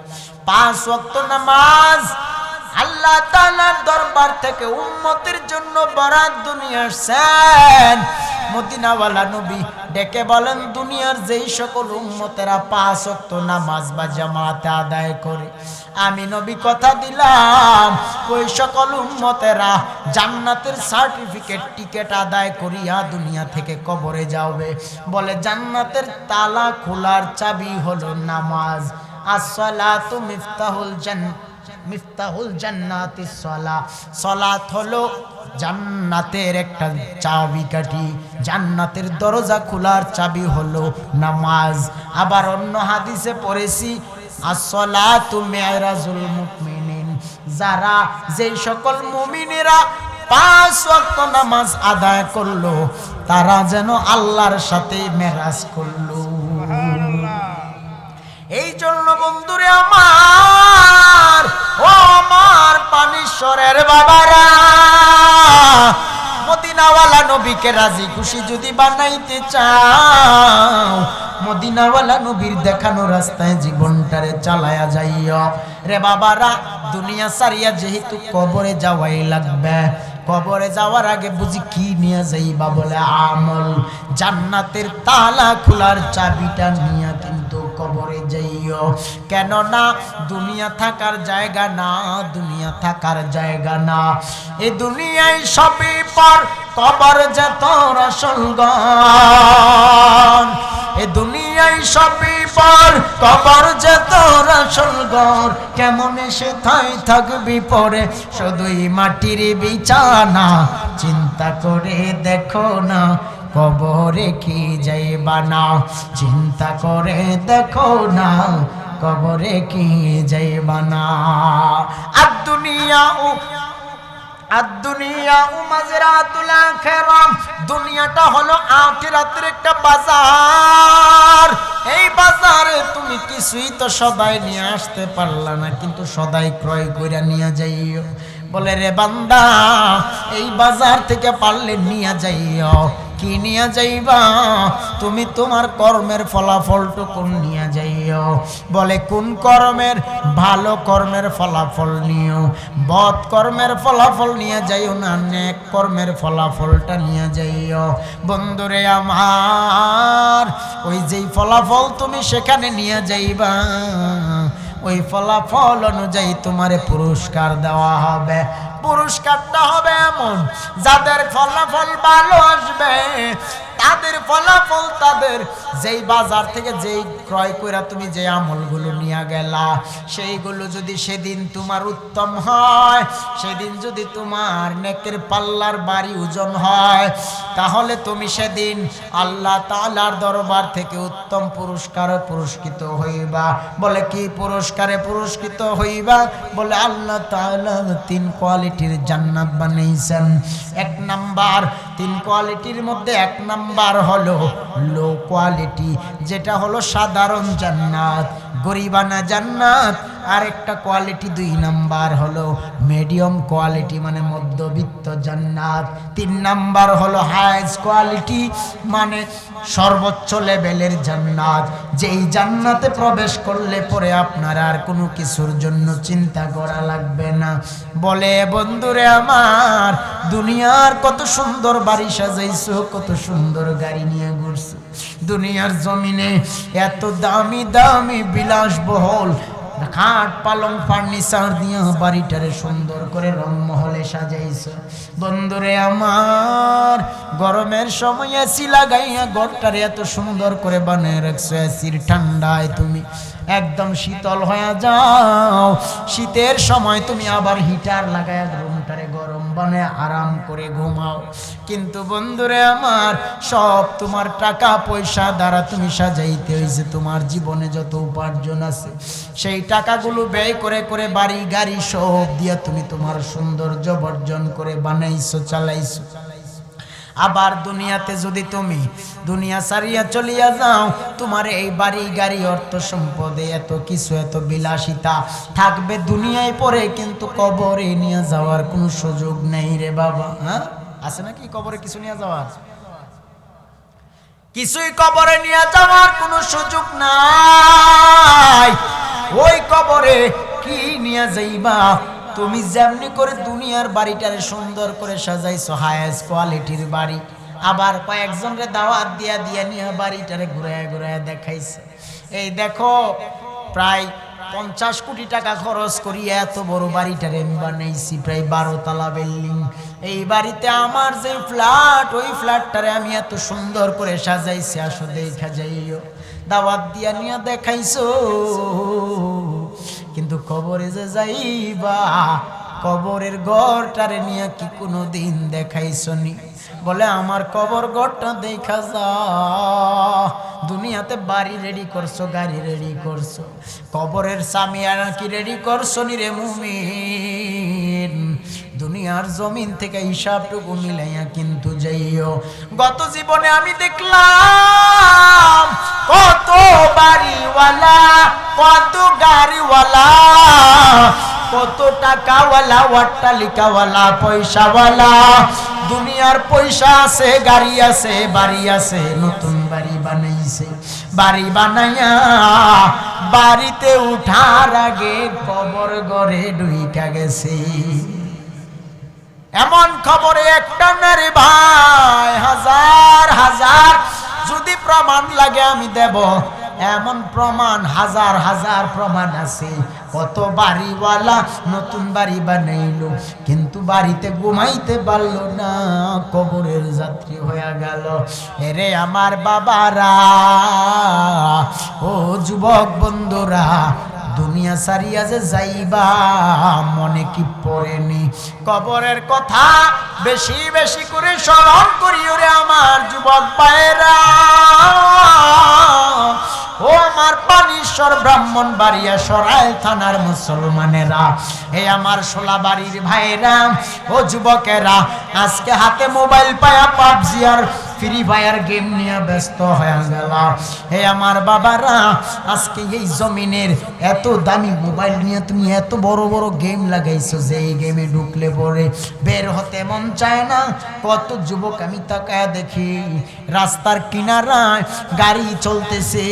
[SPEAKER 1] 5 ওয়াক্ত নামাজ আল্লাহ তাআলার দরবার থেকে উম্মতের জন্য বরাত দুনিয়া আসছেন। মদিনাওয়ালা নবী ডেকে বলেন, দুনিয়ার যেই সকল উম্মতেরা 5 ওয়াক্ত নামাজ বা জামাতে আদায় করে, আমি নবী কথা দিলাম ওই সকল উম্মতেরা জান্নাতের সার্টিফিকেট টিকেট আদায় করিয়া দুনিয়া থেকে কবরে যাবে। বলে জান্নাতের তালা খোলার চাবি হলো নামাজ। আসসালাতু মিফতাহুল জান্নাতিস সালাত। সালাত হলো জান্নাতের একটা চাবিকাঠি, জান্নাতের দরজা খোলার চাবি হলো নামাজ। আবার অন্য হাদিসে পড়েছি, আসসালাতু মিরাজুল মুমিনিন, যারা যেই সকল মুমিনেরা 5 ওয়াক্ত নামাজ আদায় করলো, তারা যেন আল্লাহর সাথে মেরাজ করলো। এই জন্য বন্ধুরে আমার, ও আমার পানিশ্বরের বাবারা, মদিনাওয়ালা নবীকে রাজি খুশি যদি বানাইতে চাও, মদিনাওয়ালা নবীর দেখানো রাস্তায় জীবনটারে চালায়া যাইও রে বাবারা। দুনিয়া সারিয়া যেহেতু কবরে যাওয়াই লাগবে, কবরে যাওয়ার আগে বুঝি কি নিয়ে যাইবা? বলে আমল। জান্নাতের তালা খোলার চাবিটা নিয়ে কিন্তু কবরে যাইও। কেননা দুনিয়া থাকার জায়গা না, দুনিয়া থাকার জায়গা না। এ দুনিয়ায় সবই পর, কবর যে তোর আসল ঘর। এ দুনিয়ায় সবই পর, কবর যে তোর আসল ঘর। কেমন এসে থাকবি পরে, শুধুই মাটির বিছানা। চিন্তা করে দেখো না, কবরে কি যাইবা না। চিন্তা করে দেখো না, কবরে কি যাইবা না। দুনিয়া মাযরাতুল আখিরাহ, দুনিয়াটা হলো আখিরাতের একটা বাজার। এই বাজারে তুমি কিছুই তো সদাই নিয়ে আসতে পারলা না, কিন্তু সদাই ক্রয় করে নিয়ে যাইও। বলে রে বান্দা, এই বাজার থেকে পারলে নিয়ে যাইও। কি নিয়ে যাইবা? তুমি তোমার কর্মের ফলাফলটুকু নিয়ে যাইও। বলে কোন কর্মের? ভালো কর্মের ফলাফল নিও, বদ কর্মের ফলাফল নিয়ে যাইও না, নেক কর্মের ফলাফলটা নিয়ে যাইও। বন্ধুরে আমার, ওই যেই ফলাফল তুমি সেখানে নিয়ে যাইবা, ওই ফলাফল অনুযায়ী তোমারে পুরস্কার দেওয়া হবে। পুরস্কারটা হবে এমন, যাদের ফলাফল ভালো আসবে তাদের ফলাফল তাদের যেই বাজার থেকে যেই ক্রয় কইরা তুমি যে আমলগুলো নিয়ে গেলা, সেইগুলো যদি সেদিন তোমার উত্তম হয়, সেদিন যদি তোমার নেকের পাল্লার বাড়ি ওজন হয়, তাহলে তুমি সেদিন আল্লাহ তাআলার দরবার থেকে উত্তম পুরস্কারে পুরস্কৃত হইবা। বলে কি পুরস্কারে পুরস্কৃত হইবা? বলে আল্লাহ তাআলা 3 কোয়ালিটির জান্নাত বানাইছেন। 1 নাম্বার, 3 কোয়ালিটির মধ্যে 1 নাম্বার হলো লো কোয়ালিটি, যেটা হলো সাধারণ জান্নাত, গরিবানা জান্নাত। আর একটা কোয়ালিটি 2 নাম্বার হলো মিডিয়াম কোয়ালিটি, মানে মধ্যবিত্ত জান্নাত। 3 নাম্বার হলো হাইস্ট কোয়ালিটি, মানে সর্বোচ্চ লেভেলের জান্নাত, যেই জান্নাতে প্রবেশ করলে পরে আপনার আর কোনো কিছুর জন্য চিন্তা করা লাগবে না। বলে বন্ধুরে আমার, দুনিয়ার কত সুন্দর বাড়ি সাজাইছো, কত সুন্দর গাড়ি নিয়ে ঘুরছো, দুনিয়ার জমিনে এত দামি দামি বিলাসবহুল খাট পালং ফার্নিচার দিয়ে বাড়িটারে সুন্দর করে রংমহলে সাজাইছো। বন্ধুরে আমার, গরমের সময় এসি লাগাইয়া ঘরটারে এত সুন্দর করে বানিয়ে রাখছো, এসির ঠান্ডায় তুমি একদম শীতল হয়ে যাও। শীতের সময় তুমি আবার হিটার লাগাইয়া রুমটারে গরম বানায় আরাম করে ঘুমাও। কিন্তু বন্ধুরে আমার, সব তোমার টাকা পয়সা দ্বারা তুমি সাজাইতে হয়েছে। তোমার জীবনে যত উপার্জন আছে সেই টাকাগুলো ব্যয় করে করে বাড়ি গাড়ি সব দিয়ে তুমি তোমার সৌন্দর্য বর্জন করে বানাইছো, চালাইছো। আবার দুনিয়াতে যদি তুমি দুনিয়া ছাড়িয়া চলিয়া যাও, তোমার এই বাড়ি গাড়ি অর্থ সম্পদে এত কিছু, এত বিলাসিতা থাকবে দুনিয়ায় পরে, কিন্তু কবরে নিয়ে যাওয়ার কোনো সুযোগ নেই রে বাবা। হ্যাঁ, আছে নাকি কবরে কিছু নিয়ে যাওয়ার? কিছুই কবরে নিয়ে যাওয়ার কোনো সুযোগ নাই। ওই কবরে কি নিয়ে যাইবা? তুমি যেমনি করে দুনিয়ার বাড়িটারে সুন্দর করে সাজাইছো, হাইয়েস্ট কোয়ালিটির বাড়ি, আবার কয়েকজনকে দাওয়াত দিয়া দিয়া নিয়ে বাড়িটারে ঘুরায় ঘুরায় দেখাইছে। এই দেখো, প্রায় 50 কোটি টাকা খরচ করি এত বড় বাড়িটারে আমি বানাইছি, প্রায় 12 তলা বিল্ডিং। এই বাড়িতে আমার যে ফ্ল্যাট, ওই ফ্ল্যাটটারে আমি এত সুন্দর করে সাজাইছি, আসো দেখা যাইও। দাওয়াত দিয়া নিয়ে দেখাইছো, কিন্তু কবরে যে যাইবা, কবরের ঘরটারে নিয়ে কি কোনো দিন দেখাইছো নি? বলে আমার কবর ঘরটা দেখা যা। দুনিয়াতে বাড়ি রেডি করছো, গাড়ি রেডি করছো, কবরের সামিয়ানা কি রেডি করছো নি রে মুমিন? দুনিয়ার জমিন থেকে হিসাবটুকু মিলাইয়া কিন্তু যাইও। গত জীবনে আমি দেখলাম কত বাড়িওয়ালা, কত গাড়িওয়ালা, কত টাকাওয়ালা, অট্টালিকাওয়ালা, পয়সাওয়ালা। দুনিয়ার পয়সা আছে, গাড়ি আছে, বাড়ি আছে, নতুন বাড়ি বানাইছে। বাড়ি বানাইয়া বাড়িতে উঠার আগে কবর ঘরে ঢুইকা গেছে। এমন খবরে একটা না রে ভাই, হাজার হাজার যদি প্রমাণ লাগে আমি দেব। এমন প্রমাণ, হাজার হাজার প্রমাণ আছে। কত বাড়িওয়ালা নতুন বাড়ি বানাইলো, কিন্তু বাড়িতে ঘুমাইতে পারলো না, কবরের যাত্রী হয়ে গেল। এরে আমার বাবারা, ও যুবক বন্ধুরা, দুনিয়া সারিয়া যে যাইবা মনে কি পড়েনি? কবরের কথা বেশি বেশি করে স্মরণ করি ওরে আমার যুবক ভাইরা। ও আমার পানিশ্বর ব্রাহ্মণবাড়িয়া সরাইল থানার মুসলমানেরা, এই আমার শোলাবাড়ির ভাইরা, ও যুবকেরা, আজকে হাতে মোবাইল পায়া পাবজি আর ফ্রি ফায়ার গেম নিয়ে ব্যস্ত হয়ে গেল। হে আমার বাবারা, আজকে এই জমিনের এত দামি মোবাইল নিয়ে তুমি এত বড় বড় গেম লাগাইছো যে এই গেমে ঢুকলে পরে বের হতে মন চায় না। কত যুবক আমি তাকায় দেখি, রাস্তার কিনারায় গাড়ি চলতেছে,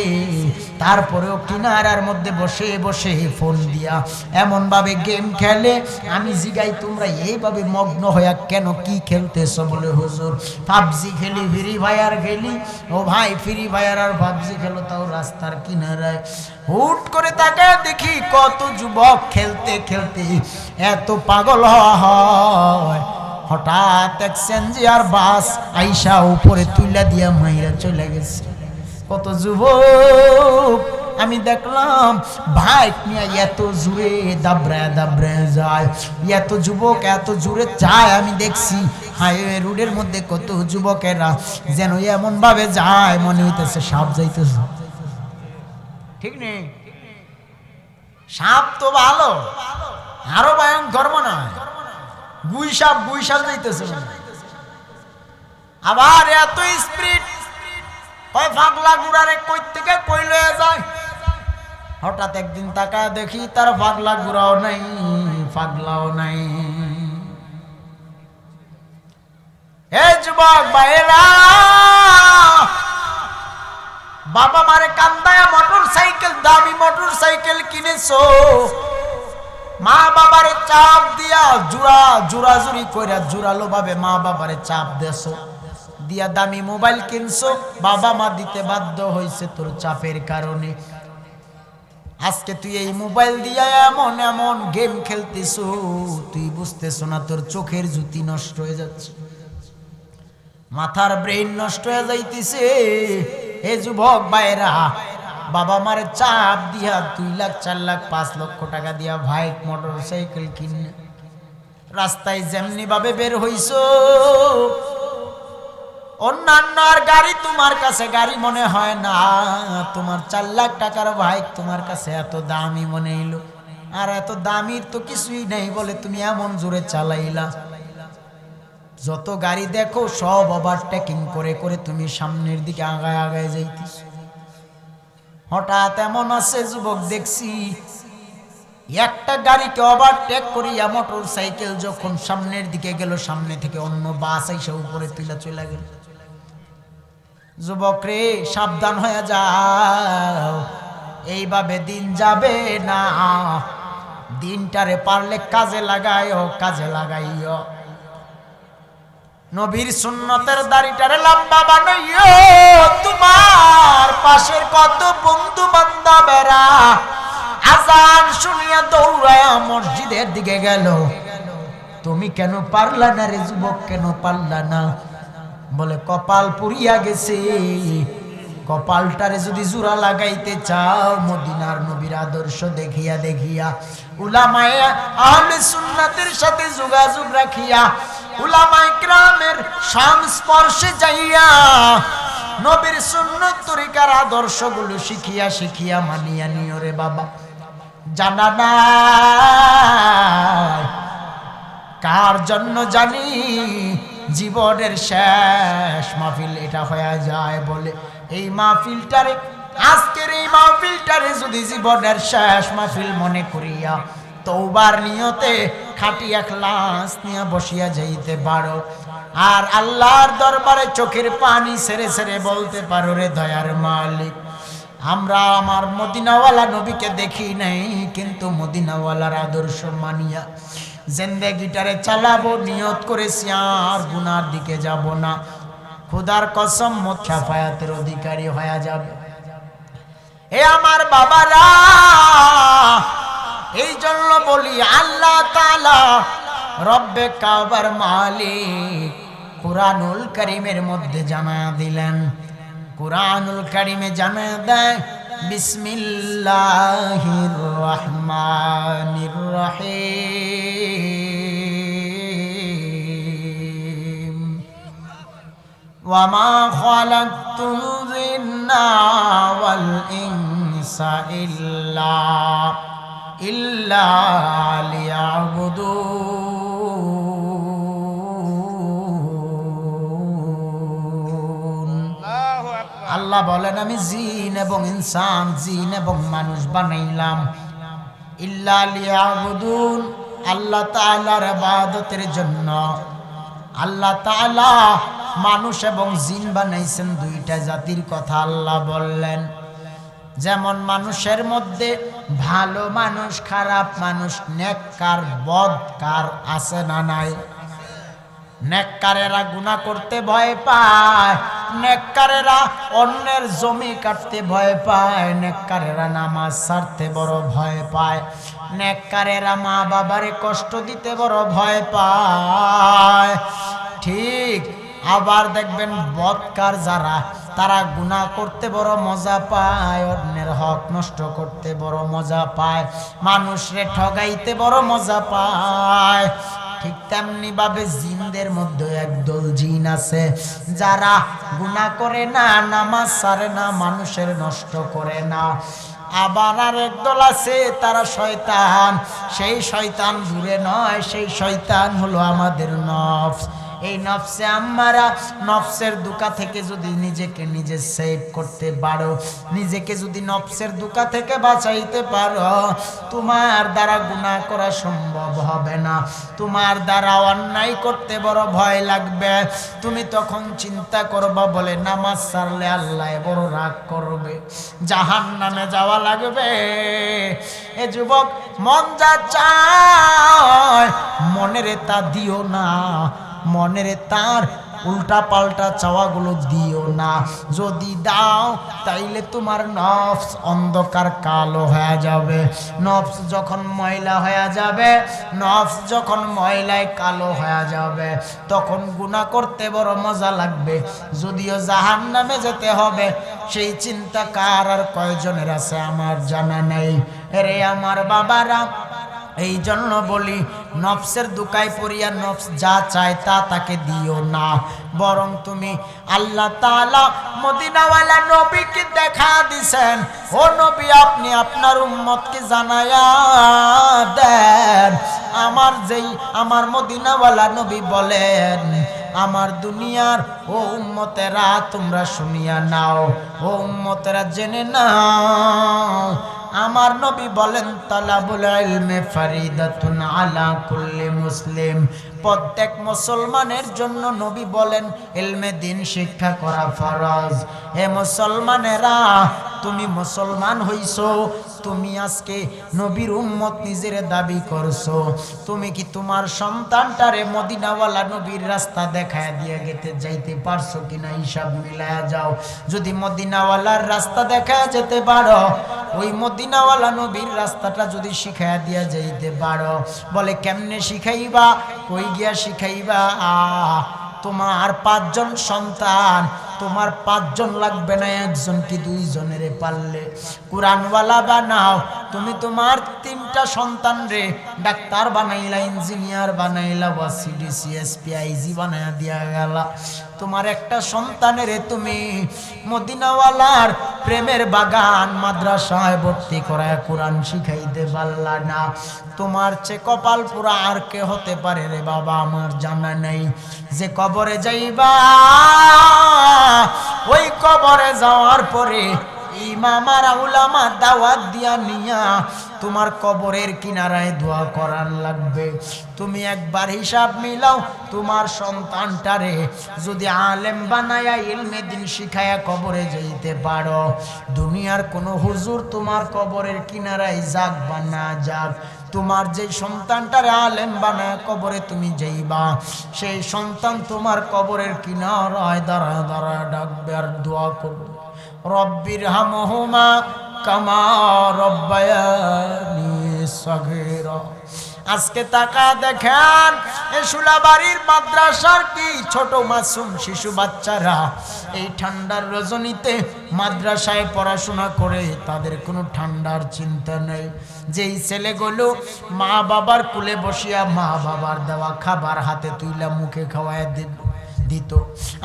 [SPEAKER 1] তারপরেও কিনারার মধ্যে বসে বসে ফোন দিয়া এমন ভাবে গেম খেলে। আমি জিগাই, তোমরা এইভাবে মগ্ন হইয়া কেন কি খেলতেছো? বলে হুজুর পাবজি খেলি, ফ্রি ফায়ার খেলি। ও ভাই, ফ্রি ফায়ার আর পাবজি খেলো, তাও রাস্তার কিনারায়। হুট করে তাকায় দেখি কত যুবক খেলতে খেলতে এত পাগল হয়। হঠাৎ এক সেনজি আর বাস আইসা উপরে তুইলা দিয়া মাইরা চলে গেছে। কত যুবক আমি দেখলাম বাইক নিয়ে এত জোরে দাবড়ায় দাবড়ায় যায়, এত যুবক এত জোরে যায়। আমি দেখছি হাইওয়ে রোডের মধ্যে কত যুবকেরা যেন এমন ভাবে যায় মনে হইতেছে সাপ যাইতেছে। ঠিক নেই? সাপ তো ভালো, আরো ভয়ঙ্কর মনে হয় গুই সাপ যাইতেছে। আবার এত স্পিড, পাগলা গুড়ারে কই থেকে কই লয়ে যায়। হঠাৎ একদিন তাকায় দেখি তার পাগলা গুড়াও নাই, পাগলাও নাই। এ যুবক ভাইরা, বাবা মারে কান্দায়া মোটর সাইকেল, দামি মোটর সাইকেল কিনেছো, মা বাবারে চাপ দিয়া জুড়াজুড়ি কইরা জুড়ালো ভাবে মা বাবারে চাপ দেছো, দিয়া দামি মোবাইল কিনছো, বাবা মা দিতে বাধ্য হইছে তোর চাপের কারণে। আজকে তুই এই মোবাইল দিয়া এমন এমন গেম খেলতেছো, তুই বুঝতেছো না তোর চোখের জ্যোতি নষ্ট হয়ে যাচ্ছে, মাথার ব্রেইন নষ্ট হয়ে যাইতেছে। এ যুবক ভাইরা, বাবা মারে চাপ দিয়া 2 লাখ 4 লাখ 5 লক্ষ টাকা দিয়া বাইক মোটর সাইকেল কিনে রাস্তায় যেমনি ভাবে বের হইছো, অন্যান্য আর গাড়ি তোমার কাছে গাড়ি মনে হয় না, তোমার 4 লাখ টাকার বাইক তোমার কাছে এত দামি মনে হইলো। আর এত দামির তো কিছুই নেই বলে তুমি এমন জোরে চালাইলা। যত গাড়ি দেখো সব ওভারটেকিং করে করে তুমি সামনের দিকে আগায় আগায় যাইতিস। হঠাৎ এমন আছে যুবক দেখছি একটা গাড়িকে ওভারটেক করিয়া মোটর সাইকেল যখন সামনের দিকে গেল, সামনে থেকে অন্য বাস এসে উপরে তুইলা চলে গেল। যুবক রে, সাবধান হয়ে যাও, এইভাবে দিন যাবে না। দিনটারে পারলে কাজে লাগাইও, কাজে লাগাইও। নবীর সুন্নতের দাড়িটারে লম্বা বানাইও। তোমার পাশের কত বন্ধু বান্ধবেরা আজান শুনিয়া দৌড়ায়া মসজিদের দিকে গেল, তুমি কেন পারলা না রে যুবক, কেন পারলা না? বলে কপাল পুড়িয়া গেছে। কপালটারে যদি জোড়া লাগাইতে চাও, মদিনার নবীর আদর্শ দেখিয়া দেখিয়া, উলামায়ে আহলে সুন্নাতের সাথে যোগাযোগ রাখিয়া, উলামায়ে কিরামের সংস্পর্শে যাইয়া, নবীর সুন্নত তরিকার আদর্শগুলো শিখিয়া শিখিয়া মানিয়া নিও রে বাবা। জানা নাই কার জন্য জানি জীবনের শেষ মাহফিল এটা হয়ে যায় বলে এই মাহফিলটারে, আজকের এই মাহফিলটারে যদি জীবনের শেষ মাহফিল মনে করিয়া তওবার নিয়তে খাঁটি ইখলাস নিয়ে বসিয়া যাইতে পারো, আর আল্লাহর দরবারে চোখের পানি ছেড়ে ছেড়ে বলতে পারো, রে দয়ার মালিক, আমরা আমার মদিনাওয়ালা নবীকে দেখি নাই, কিন্তু মদিনাওয়ালার আদর্শ মানিয়া জিন্দেগিটারে চালাবো, নিয়ত করেছি আর গুনার দিকে যাব না। খোদার কসম মত শাফায়াতের অধিকারী হয়ে যাবে। এ আমার বাবারা, এই জন্য বলি আল্লাহ তাআলা রব্বে কাবার মালিক কুরআনুল কারীমের মধ্যে জানায়া দিলেন। কুরআনুল কারীমে জানায়া দেয়, বিসমিল্লাহির রহমানির রহিম, ওয়া মা খালাকতুল জিন্না ওয়াল ইনসা ইল্লা লিয়াবুদুন। আল্লাহ বলেন, আমি জিন এবং ইনসান, জিন এবং মানুষ বানাইলাম ইল্লা লিয়াবুদুন, আল্লাহ তাআলার ইবাদতের জন্য। আল্লাহ তাআলা মানুষ এবং জিন বানাইছেন দুইটা জাতির কথা আল্লাহ বললেন। যেমন মানুষের মধ্যে ভালো মানুষ, খারাপ মানুষ, নেককার বদকার আছে না নাই? নেককারেরা গুনাহ করতে ভয় পায়, নেককারেরা অন্যের জমি কাটতে ভয় পায়, নেককারেরা নামাজ ছাড়তে বড় ভয় পায়, নেককারেরা মা বাবারে কষ্ট দিতে বড় ভয় পায়। ঠিক আবার দেখবেন বদকার যারা, তারা গুনাহ করতে বড় মজা পায়, অন্যের হক নষ্ট করতে বড় মজা পায়, মানুষরে ঠগাইতে বড় মজা পায়। ঠিক তেমনি ভাবে জিনদের মধ্যে একদল জিন আছে যারা গুনাহ করে না, নামাজ ছাড়ে না, মানুষের নষ্ট করে না। আবার আর একদল আছে তারা শয়তান, সেই শয়তান দূরে নয়, সেই শয়তান হলো আমাদের নফস। এই নফসে আম্মারা, নফসের দুকা থেকে যদি নিজেকে নিজে সেভ করতে পারো, নিজেকে যদি নফসের দুকা থেকে বাঁচাইতে পারো, তোমার দ্বারা গুনাহ করা সম্ভব হবে না, তোমার দ্বারা অন্যায় করতে বড় ভয় লাগবে। তুমি তখন চিন্তা করবা বলে নামাজ ছাড়লে আল্লাহ বড় রাগ করবে, জাহান্নামে যাওয়া লাগবে। এ যুবক, মন যা চায় মনের তা দিও না, মনের তার উল্টা পাল্টা চাওয়াগুলো দিও না। যদি দাও তাইলে তোমার নফস অন্ধকার কালো হয়ে যাবে। নফস যখন ময়লা হয়ে যাবে, নফস যখন ময়লায় কালো হয়ে যাবে, তখন গুনাহ করতে বড় মজা লাগবে। যদিও জাহান্নামে যেতে হবে, সেই চিন্তা কার আর কয়জনের আছে আমার জানা নেই। রে আমার বাবারা, এই জন্য বলি নফসের দুকায় পড়িয়া নফস যা চায় তা তাকে দিও না, বরং তুমি আল্লাহ তাআলা মদিনাওয়ালা নবীকে দেখা দিছেন, ও নবী আপনি আপনার উম্মতকে জানায়া দেন। আমার মদিনাওয়ালা নবী বলেন, আমার দুনিয়ার ও উম্মতেরা তোমরা শুনিয়া নাও, ও উম্মতেরা জেনে নাও। আমার নবী বলেন, তালাবুল ইলমে ফারিদাতুন আলা কুল্লি মুসলিম, প্রত্যেক মুসলমানের জন্য নবী বলেন ইলমে দিন শিক্ষা করা ফরজ। হে মুসলমানেরা, তুমি মুসলমান হইছো, তুমি আজকে নবীর উম্মত নিজের দাবি করছো, তুমি কি তোমার সন্তানটারে মদিনাওয়ালা নবীর রাস্তা দেখায় দিয়ে গেতে যাইতে পারছো কিনা হিসাব মিলায়া যাও। যদি মদিনাওয়ালার রাস্তা দেখায় যেতে পারো, ওই মদিনাওয়ালা নবীর রাস্তাটা যদি শিখাইয়া দিয়া যাইতে পারো, বলে কেমনে শিখাইবা, কই গিয়া শিখাইবা? তোমার 5 জন সন্তান, তোমার 5 জন লাগবে না, 1 জন কি 2 জনের পারলে কুরআনওয়ালা বানাও। তুমি তোমার 3টা সন্তান রে ডাক্তার বানাইলা, ইঞ্জিনিয়ার বানাইলা, ওয়াসিডি সিএসপি আইজি বানাইয়া দিয়া গেলা। তোমার একটা সন্তানের তুমি মদিনাওয়ালার প্রেমের বাগান মাদ্রাসায় ভর্তি করায় কোরআন শিখাইতে পারলা না। তোমার চেয়ে কপাল পুরা আর কে হতে পারে রে বাবা, আমার জানা নেই। যে কবরে যাইবা, ওই কবরে যাওয়ার পরে ইমামারা উলামা দাওয়াত দিয়া নিয়া তোমার কবরের কিনারায় দোয়া করার লাগবে। তুমি একবার হিসাব মিলাও, তোমার সন্তানটারে যদি আলেম বানায়া ইলমে দিন শিখায়া কবরে যাইতে পারো, দুনিয়ার কোনো হুজুর তোমার কবরের কিনারায় যাক বা না যাক, তোমার যে সন্তানটারে আলেম বানায় কবরে তুমি যাইবা, সেই সন্তান তোমার কবরের কিনারায় দাঁড়ায় দাঁড়ায় ডাকবে আর দোয়া করবে, রব্বির হামহুমা কামা রব্বায়ানি সগীরা। আজকে তাকা দেখেন, এই সুলাবাড়ির মাদ্রাসার কি ছোট মাসুম শিশু বাচ্চারা এই ঠান্ডার রজনীতে মাদ্রাসায় পড়াশোনা করে, তাদের কোনো ঠান্ডার চিন্তা নেই। যেই ছেলেগুলো মা বাবার কোলে বসিয়া মা বাবার দেওয়া খাবার হাতে তুইলা মুখে খাওয়ায় দিত,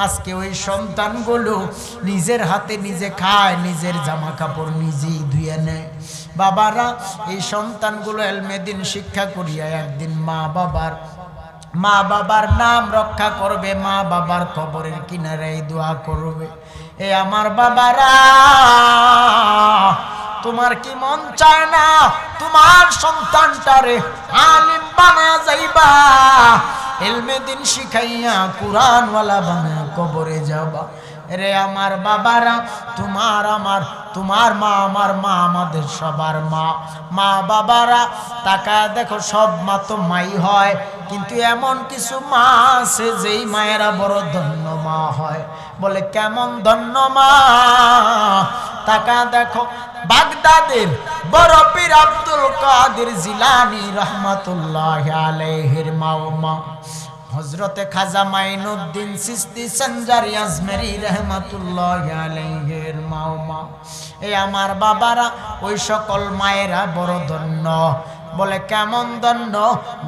[SPEAKER 1] আজকে ওই সন্তানগুলো নিজের হাতে নিজে খায়, নিজের জামা কাপড় নিজেই ধুয়ে নেয়। বাবারা, এই সন্তানগুলো ইলমে দিন শিক্ষা করিয়া একদিন মা বাবার নাম রক্ষা করবে, মা বাবার কবরের কিনারায় দোয়া করবে। এ আমার বাবারা, তোমার কি মন চায় না তোমার সন্তানটারে আলিম বানায়া যাইবা, ইলমে দিন শিখাইয়া কুরআনওয়ালা বানায়া কবরে যাবা? রে আমার বাবারা, তোমার মা আমার মা, আমাদের সবার মা। মা বাবারা তাকায় দেখো, সব মা তো মাই হয়, কিন্তু এমন কিছু মা আছে যেই মায়েরা বড় ধন্য মা হয়। বলে কেমন ধন্য মা? তাকায় দেখো, বাগদাদের বড় পীর আব্দুল কাদের জিলানী রহমাতুল্লাহি আলাইহির মা হযরতে খাজা মাইনুদ্দিন চিশতি সঞ্জারি আজমেরি রহমাতুল্লাহি আলাইহির মা। এই আমার বাবারা, ওই সকল মায়েরা বড় ধন্য। বলে কেমন ধন্য?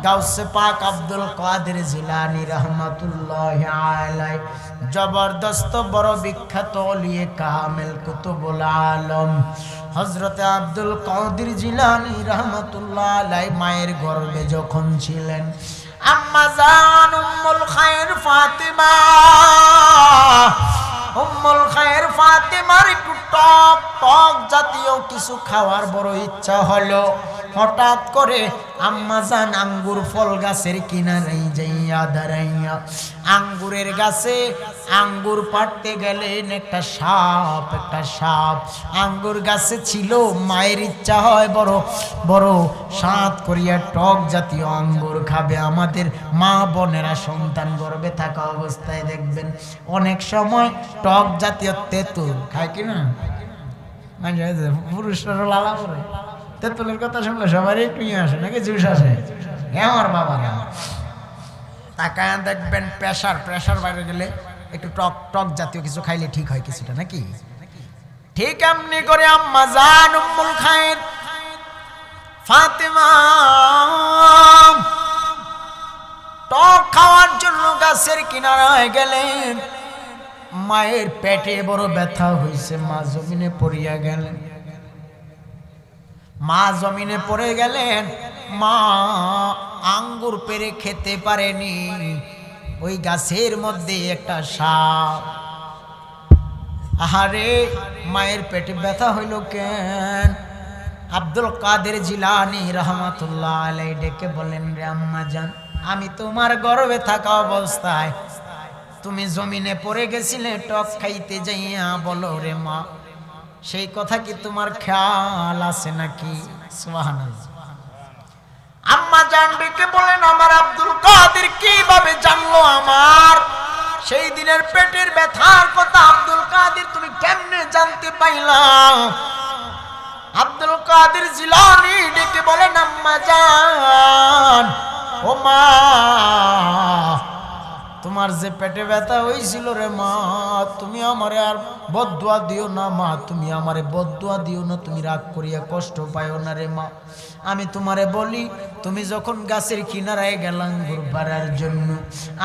[SPEAKER 1] গাউসে পাক আব্দুল কাদের জিলানী রহমাতুল্লাহি আলাইহি জবরদস্ত বড় বিখ্যাত ওলিয়ে কামেল কুতুবুল আলম হযরতে আব্দুল কাদের জিলানী রহমাতুল্লাহি আলাইহি মায়ের গর্ভে যখন ছিলেন, আম্মা জান উম্মুল খায়র ফাতিমা, উম্মুল খায়র ফাতিমার একটু টক টক জাতীয় কিছু খাওয়ার বড় ইচ্ছা হলো। হঠাৎ করে আম্মা জান আঙ্গুর ফল গাছের কিনারে যাইয়া দাঁড়াইয়া আঙ্গুরের গাছে আঙ্গুর পাড়তে গেলেন। একটা সাপ আঙ্গুর গাছে ছিল। মায়ের ইচ্ছা হয় বড় বড় স্বাদ করিয়া টক জাতীয় আঙ্গুর খাবে। আমাদের মা বোনেরা সন্তান গর্ভে থাকা অবস্থায় দেখবেন অনেক সময় টক জাতীয় তেঁতুল খায় কিনা, মানে পুরুষরা লালা করে তেঁতুলের কথা শুনলে সবারই একটু আসে নাকি, জুস আসে। আমার বাবা না তাকায় দেখবেন প্রেশার বাইরে গেলে একটু টক টক জাতীয় কিছু খাইলে ঠিক হয় কিছুটা নাকি। ঠিক এমনি করে আম্মা জান উম্মুল খায়র ফাতিমা টক খাওয়ার জন্য গাছের কিনারায় গেলেন। মায়ের পেটে বড় ব্যথা হয়েছে, মা জমিনে পড়িয়া গেলেন। মা জমিনে পড়ে গেলেন। মা আঙ্গুর পেরে খেতে পারেনি। ওই গাছের মধ্যে একটা সাপ। আহারে, মায়ের পেটে ব্যথা হইল কেন? আব্দুল কাদের জিলানী রহমাতুল্লাহ আলাইহি ডেকে বলেন, রে আম্মা জান, আমি তোমার গর্ভে থাকা অবস্থায় তুমি জমিনে পড়ে গেছিলে টক খাইতে যাইয়া। বলো রে মা, সেই কথা কি তোমার খেয়াল আছে নাকি? সুবহানাল্লাহ। আম্মা জান ডেকে বলেন, আমার আব্দুল কাদের কিভাবে জানলো আমার সেই দিনের পেটের ব্যথার কথা? আব্দুল কাদের তুমি কেমনে জানতে পাইলা? আব্দুল কাদের জিলানী ডেকে বলেন, আম্মা জান, ও মা, তোমার যে পেটে ব্যথা হয়েছিল রে মা, তুমি আমারে আর বদদুয়া দিও না মা, তুমি আমারে বদদুয়া দিও না, তুমি রাগ করিয়া কষ্ট পাইও না রে মা। আমি তোমারে বলি, তুমি যখন গাছের কিনারায় গেলাম আঙ্গুর পাড়ার জন্য,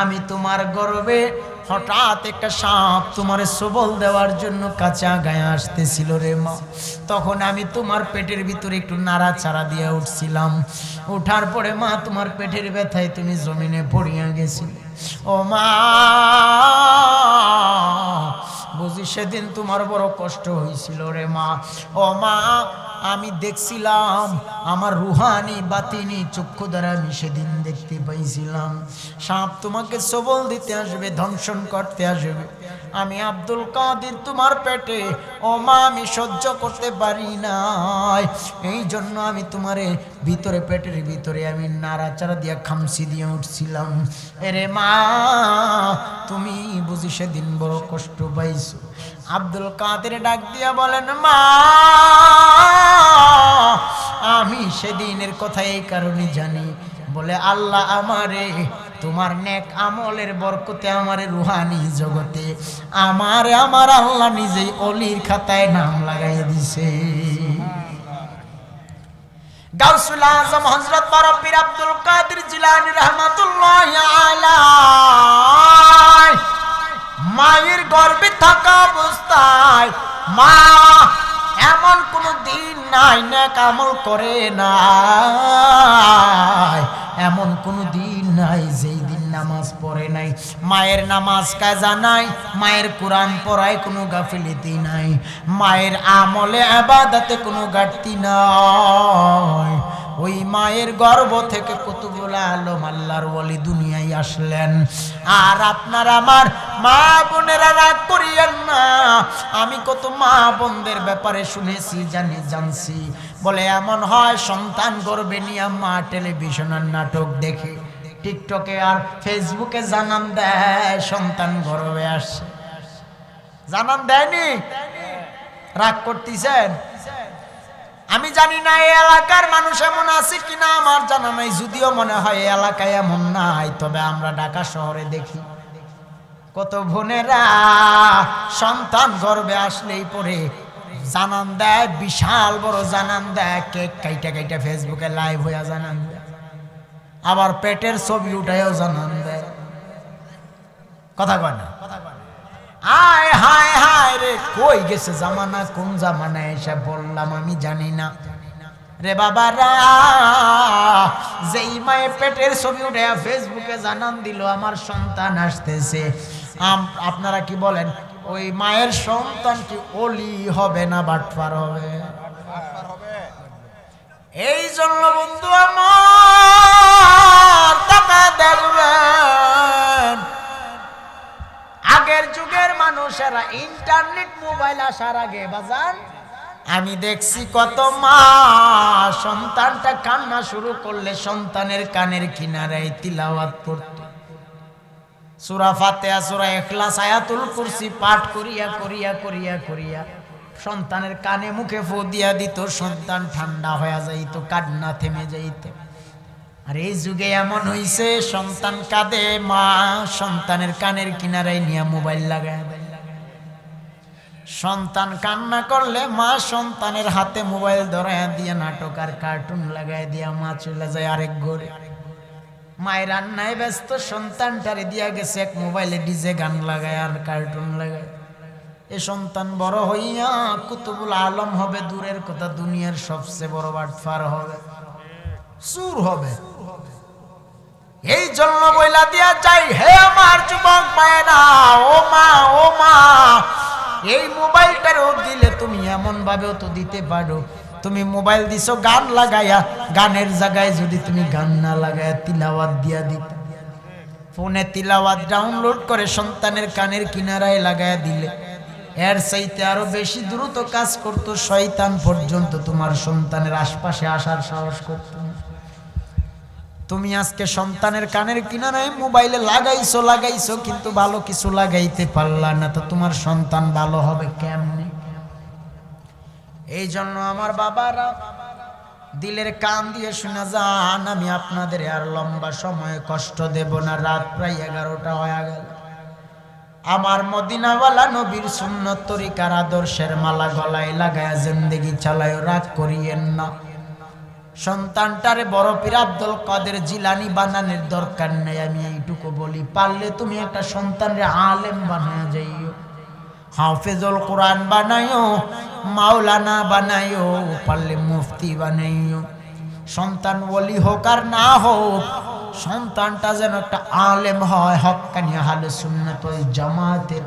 [SPEAKER 1] আমি তোমার গর্ভে হঠাৎ একটা সাপ তোমারে সবল দেওয়ার জন্য কাঁচা গায়ে আসতেছিল রে মা। তখন আমি তোমার পেটের ভিতরে একটু নাড়াচাড়া দিয়ে উঠছিলাম। উঠার পরে মা, তোমার পেটের ব্যথায় তুমি জমিনে পড়িয়া গেছিলে। ও মা, বুঝি সেদিন তোমার বড় কষ্ট হয়েছিল রে মা। ও মা, আমি দেখছিলাম, আমার রুহানি বাতিনি চক্ষু দ্বারা আমি সেদিন দেখতে পাইছিলাম সাপ তোমাকে সবল দিতে আসবে, দংশন করতে আসবে। আমি আব্দুল কাদের তোমার পেটে, ও মা, আমি সহ্য করতে পারি নাই। এই জন্য আমি তোমারে ভিতরে পেটের ভিতরে আমি নাড়াচাড়া দিয়া খামসি দিয়ে উঠছিলাম। এরে মা, তুমি বুঝি সেদিন বড় কষ্ট পাইছো। আব্দুল কাদের ডাক দিয়া বলেন, মা, আমি সেদিনের কথা এই কারণে জানি, বলে আল্লাহ আমারে তোমার নেক আমলের বরকতে আমারে রুহানি জগতে আমার আল্লাহ নিজেই অলির খাতায় নাম লাগাইয়া দিছে। গাউসুল আজম হযরত বড় পীর আব্দুল কাদের জিলানী রাহমাতুল্লাহি আলাইহি মায়ের গর্ভে থাকা অবস্থায় মা এমন কোন দিন নাই নেক আমল করে নাই, এমন কোন দিন নাই যেই দিন নামাজ পড়ে নাই। মায়ের নামাজ কাজা নাই, মায়ের কোরআন পড়ায় কোনো গাফিলতি নাই, মায়ের আমলে ইবাদতে কোনো ঘাটতি নাই। ওই মায়ের গর্ভ থেকে কুতুবুল আলম আল্লাহর ওলি দুনিয়ায় আসলেন। আর আপনার আমার মা বোনেরা রাগ করিয়েন না, আমি কত মা বোনদের ব্যাপারে শুনেছি, জানছি। বলে এমন হয় সন্তান গর্ভে নিয়ে মা টেলিভিশনের নাটক দেখে, টিকটকে আর ফেসবুকে জানান দেয় সন্তান গর্ভে আসছে। জানান দেয়নি? রাগ করতেছেন? আমি জানি না এই এলাকার মানুষ এমন আছে কিনা, আমার জানা নাই। যদিও মনে হয় এই এলাকায় এমন নাই, তবে আমরা ঢাকা শহরে দেখি কত বোনেরা সন্তান গর্ভে আসলেই পরে জানান দেয়, বিশাল বড় জানান দেয়, কেক কাইটা কাইটা ফেসবুকে লাইভ হইয়া জানান দেয়, আবার পেটের ছবি উঠাইও জানান দেয়। কথা কয় না? আয় হায় হায় রে, কই গেছে জামানা, কোন জামানায় এসে বললাম আমি জানি না রে বাবারা। যেই মায়ে পেটের ছবি উঠে ফেসবুকে জানান দিল আমার সন্তান আসতেছে, আপনারা কি বলেন ওই মায়ের সন্তান কি ওলি হবে না বাটপার হবে? এই জন্য বন্ধু আমার তাকা দেখবেন, আগের যুগের মানুষেরা ইন্টারনেট মোবাইল আসার আগে বাজান আমি দেখছি কত মা সন্তানটা কান্না শুরু করলে সন্তানের কানের কিনারায় তিলাওয়াত পড়ত, সূরা ফাতিহা, সূরা ইখলাস, আয়াতুল কুরসি পাঠ করিয়া করিয়া করিয়া করিয়া সন্তানের কানে মুখে ফু দিয়া দিত, সন্তান ঠান্ডা হয়ে যাইত, কান্না থেমে যাইত। আর এই যুগে এমন হইছে সন্তান কাঁদে, মা সন্তানের কানের কিনারায় নিয়ে মোবাইল লাগায় দেয়। সন্তান কান্না করলে মা সন্তানের হাতে মোবাইল ধরায় দিয়ে নাটক আর কার্টুন লাগায় দিয়া মা চলে যায় আরেক ঘরে। মায়ের রান্নায় ব্যস্ত, সন্তানটারে দিয়া গেছে এক মোবাইলে ডিজে গান লাগায় আর কার্টুন লাগায়। এ সন্তান বড় হইয়া কুতুবুল আলম হবে, দূরের কথা দুনিয়ার সবচেয়ে বড় বাটফার হবে, চুর হবে। এই জন্য বইলা দিয়া যাই, হে আমার যুবক মায়েরা, ও মা ও মা, এই মোবাইলটারও দিলে তুমি এমন ভাবেও তো দিতে পারো, তুমি মোবাইল দিছো গান লাগাইয়া, গানের জায়গায় যদি তুমি গান না লাগাইয়া তিলাওয়াত দিয়া দিতে, ফোনে তিলাওয়াত ডাউনলোড করে সন্তানের কানের কিনারায় লাগাইয়া দিলে এর চাইতে আরো বেশি দ্রুত কাজ করতো, শয়তান পর্যন্ত তোমার সন্তানের আশপাশে আসার সাহস করতো না। তুমি আজকে সন্তানের কানের কিনারায় মোবাইলে লাগাইছো কিন্তু ভালো কিছু লাগাইতে পারলা না, তো তোমার সন্তান ভালো হবে কেমনে? এই জন্য আমার বাবারা দিলের কান দিয়ে শুনে যান, আমি আপনাদের আর লম্বা সময় কষ্ট দেব না। রাত প্রায় 11টা হয়ে গেল। আমার মদিনাওয়ালা নবীর সুন্নত তরিকার আদর্শের মালা গলায় লাগায়া জিন্দেগি চালায়, রাগ করিয়েন না। সন্তানটারে বড় পীর আব্দুল কাদের জিলানী বানানোর দরকার নেই, আমি এইটুকু বলি, পারলে তুমি একটা সন্তানরে আলেম বানায়া যাইও, হাফেজুল কোরআন বানাইও, মাওলানা বানাইও, পারলে মুফতি বানাইও। সন্তান ওলি হোক আর না হোক, সন্তানটা যেন একটা আলেম হয়, হক্কানি আহলে সুন্নাত ওয়াল জামাতের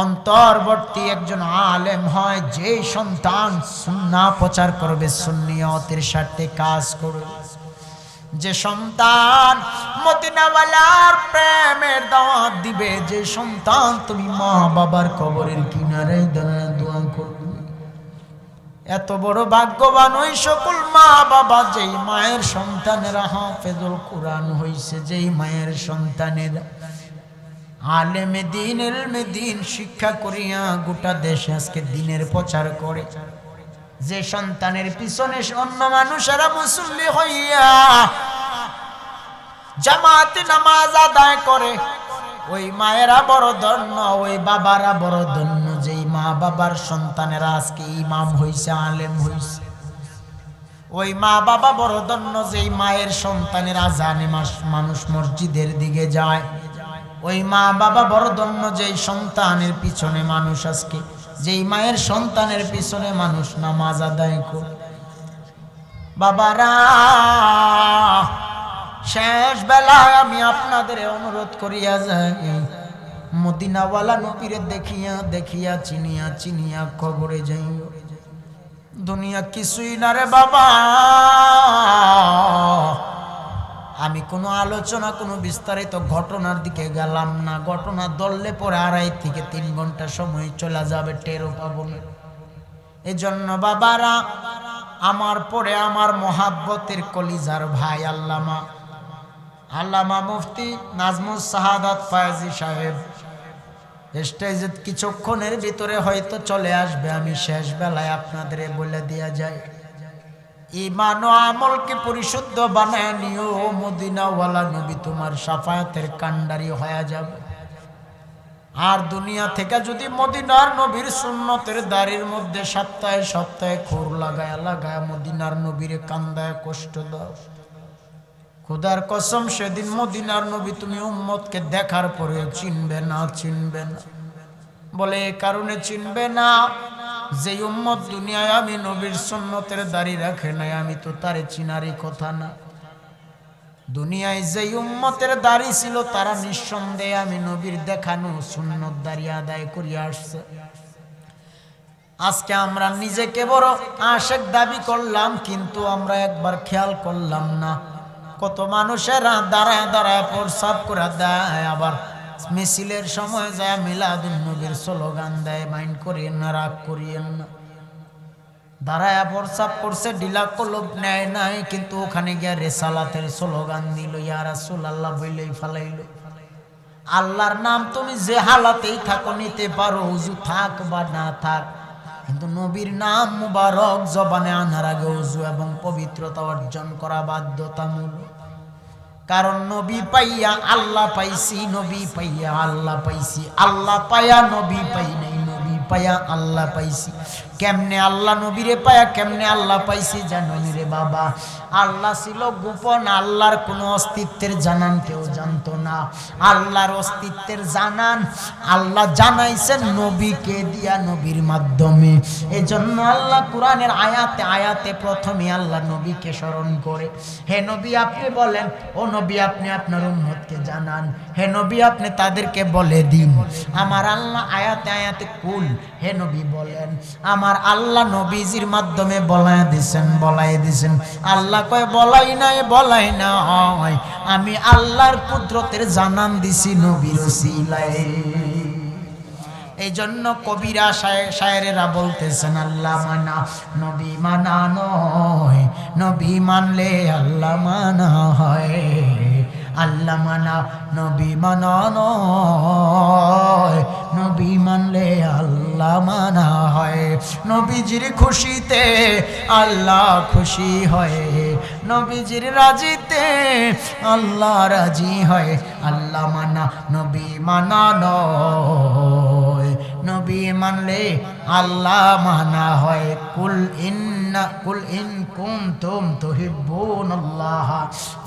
[SPEAKER 1] অন্তর্বর্তী একজন আলেম হয়, যে সন্তান সুন্নাহ প্রচার করবে, সুন্নিয়তের সাথে কাজ করবে, যে সন্তান মদিনাওয়ালার প্রেমের দাওয়াত দিবে, যে সন্তান তুমি মা বাবার কবরের কিনারায় দাঁড়ায় দোয়া করবে। এত বড় ভাগ্যবান ওই সকল মা বাবা, যেই মায়ের সন্তানেরা হাফেজুল কোরআন হইছে, যেই মায়ের সন্তানেরা আলেমে দিন ইলমে দিন শিক্ষা করিয়া গোটা দেশে আজকে দিনের প্রচার করে, যে সন্তানের পিছনে অন্য মানুষেরা মুসল্লি হইয়া জামাতে নামাজ আদায় করে, ওই মায়েরা বড় ধন্য, ওই বাবারা বড় ধন্য, যেই মা বাবার সন্তানেরা আজকে ইমাম হইছে, আলেম হইছে। ওই মা বাবা বড় ধন্য, যেই মায়ের সন্তানের আজানে মানুষ মসজিদের দিকে যায়। ওই মা বাবা বড় ধন্য, যেই সন্তানের পিছনে মানুষ আজকে, যেই মায়ের সন্তানের পিছনে মানুষ নামাজ আদায় করে। বাবারা, শেষ বেলায় আমি আপনাদের অনুরোধ করিয়া যাই, মদিনাওয়ালা নবীরে দেখিয়া দেখিয়া চিনিয়া চিনিয়া কবরে যাইও। দুনিয়া কিছুই না রে বাবা। আমি কোনো আলোচনা, কোনো বিস্তারিত ঘটনার দিকে গেলাম না। ঘটনা দললে পরে 2.5 থেকে 3 ঘন্টা সময় চলে যাবে, টেরও পাবো না। এই জন্য বাবারা, আমার পরে আমার মহাব্বতের কলিজার ভাই আল্লামা মুফতি নাজমুস শাহাদাত ফায়েজি সাহেব স্টেজে কিছুক্ষণের ভিতরে হয়তো চলে আসবে, আমি শেষ বেলায় আপনাদের বলে দেয়া যায় ঈমান ও আমলকে পরিশুদ্ধ বানায় নিও, মদিনাওয়ালা নবী তোমার শাফায়াতের কান্ডারি হয়ে যাবে। আর দুনিয়া থেকে যদি মদিনার নবীর সুন্নতের দাড়ির মধ্যে সপ্তাহে সপ্তাহে খুর লাগায় লাগায় মদিনার নবীরে কান্দায় কষ্ট দাও, খোদার কসম সেদিন মদিনার নবী তুমি উম্মতকে দেখার পরেও চিনবে না, চিনবে না। বলে এই কারণে চিনবে না, যে উম্মত দুনিয়ায় আমি নবীর সুন্নতের দাড়ি রাখে নাই, আমি তো তারে চিনারই কথা না। দুনিয়ায় যে উম্মতের দাড়ি ছিল তারা নিঃসন্দেহে আমি নবীর দেখানো সুন্নত দাড়ি আদায় করিয়া আসছে। আজকে আমরা নিজেকে বড় আশেক দাবি করলাম, কিন্তু আমরা একবার খেয়াল করলাম না কত মানুষেরা দাঁড়ায় দাঁড়ায় প্রস্রাব করে দেয়, আবার মিছিলের সময় যায় মিলাদুন নবীর স্লোগান দেয়। মাইন্ড করিয়েন না, রাগ করিয়েন না। দাঁড়ায় প্রস্রাব করছে, ডিলা কলব নেয় নাই, কিন্তু ওখানে গিয়া রেসালাতের স্লোগান দিল, ইয়া রাসূলুল্লাহ বইলেই ফালাইলো। আল্লাহর নাম তুমি যে হালাতেই থাকো নিতে পারো, উজু থাক বা না থাক, কিন্তু নবীর নাম মুবারক জবানে আনার আগে উজু এবং পবিত্রতা অর্জন করা বাধ্যতামূলক। কারণ নবী পাইয়া আল্লাহ পাইছি, নবী পাইয়া আল্লাহ পাইছি, আল্লাহ পাইয়া নবী পাই নাই, নবী পাইয়া আল্লাহ পাইছি। কেমনে আল্লাহ নবীরে পায়া কেমনে আল্লাহ পাইছি জানেন রে বাবা? আল্লাহ ছিল গোপন, আল্লাহর কোনো অস্তিত্বের জানান কেউ জানতো না। আল্লাহর অস্তিত্বের জানান আল্লাহ জানাইছেন নবীকে দিয়া, নবীর মাধ্যমে। এই জন্য আল্লাহ কোরআনের আয়াতে আয়াতে প্রথমে আল্লাহ নবীকে স্মরণ করে, হে নবী আপনি বলেন, ও নবী আপনি আপনার উম্মতকে জানান, হে নবী আপনি তাদেরকে বলে দিন। আমার আল্লাহ আয়াতে আয়াতে কুল, হে নবী বলেন। আমার আল্লাহ নবীজির মাধ্যমে বলাই দিছেন। আল্লাহ কয় বলাই না হয়, আমি আল্লাহর কুদরতের জানান দিছি নবীর ওসিলায়। এই জন্য কবিরা শায়েরেরা বলতেছেন, আল্লাহ মানা নবী মানা নয়, নবী মানলে আল্লাহ মানা হয়। আল্লাহ মানা নবী মানা নয়, নবী মানলে আল্লাহ মানা হয়। নবীজির খুশিতে আল্লাহ খুশি হয়, নবীজির রাজিতে আল্লাহ রাজি হয়। আল্লাহ মানা নবী মানা নয়, নবী মানলে আল্লাহ মানা হয়। কুল ইন কুনতুম তুহিব্বুনাল্লাহ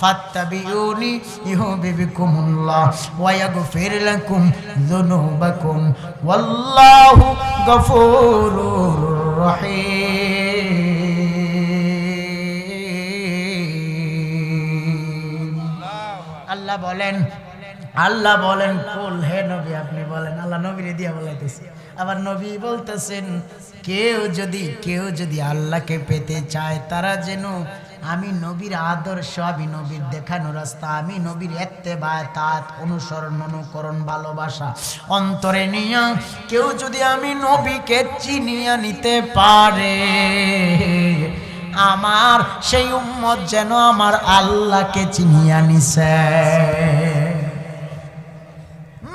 [SPEAKER 1] ফাত্তাবিউনি ইউহিব্বুকুমুল্লাহ ওয়া ইয়াগফির লাকুম যুনুবাকুম ওয়াল্লাহু গফুরুর রহিম। আল্লাহ বলেন কুল, হে নবী আপনি বলেন। আল্লাহ নবীরে দিয়া বলাইতেছে। আবার নবী বলতেছেন, কেউ যদি আল্লাহকে পেতে চায় তারা যেন আমি নবীর আদর্শ, আমি নবীর দেখানো রাস্তা, আমি নবীর ইত্তেবা' তাআত অনুকরণ ভালোবাসা অন্তরে নিয়ে কেউ যদি আমি নবীকে চিনিয়া নিতে পারে, আমার সেই উম্মত যেন আমার আল্লাহকে চিনিয়া নিছে।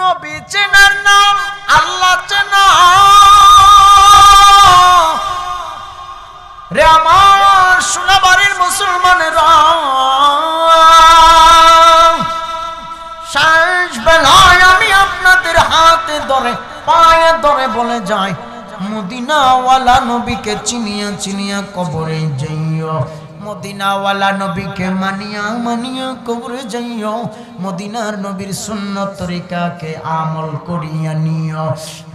[SPEAKER 1] নবী চেনার নাম আল্লাহ চেনা রে আমার সোনাবাড়ির মুসলমানেরা। শেষ বেলায় আমি আপনাদের হাতে ধরে পায়ে ধরে বলে যাই, মদিনাওয়ালা নবীকে চিনিয়া কবরে যাইও, মদিনাওয়ালা নবীকে মানিয়া কবরে যাইও, মদিনার নবীর সুন্নত তরিকাকে আমল করিয়া নিও।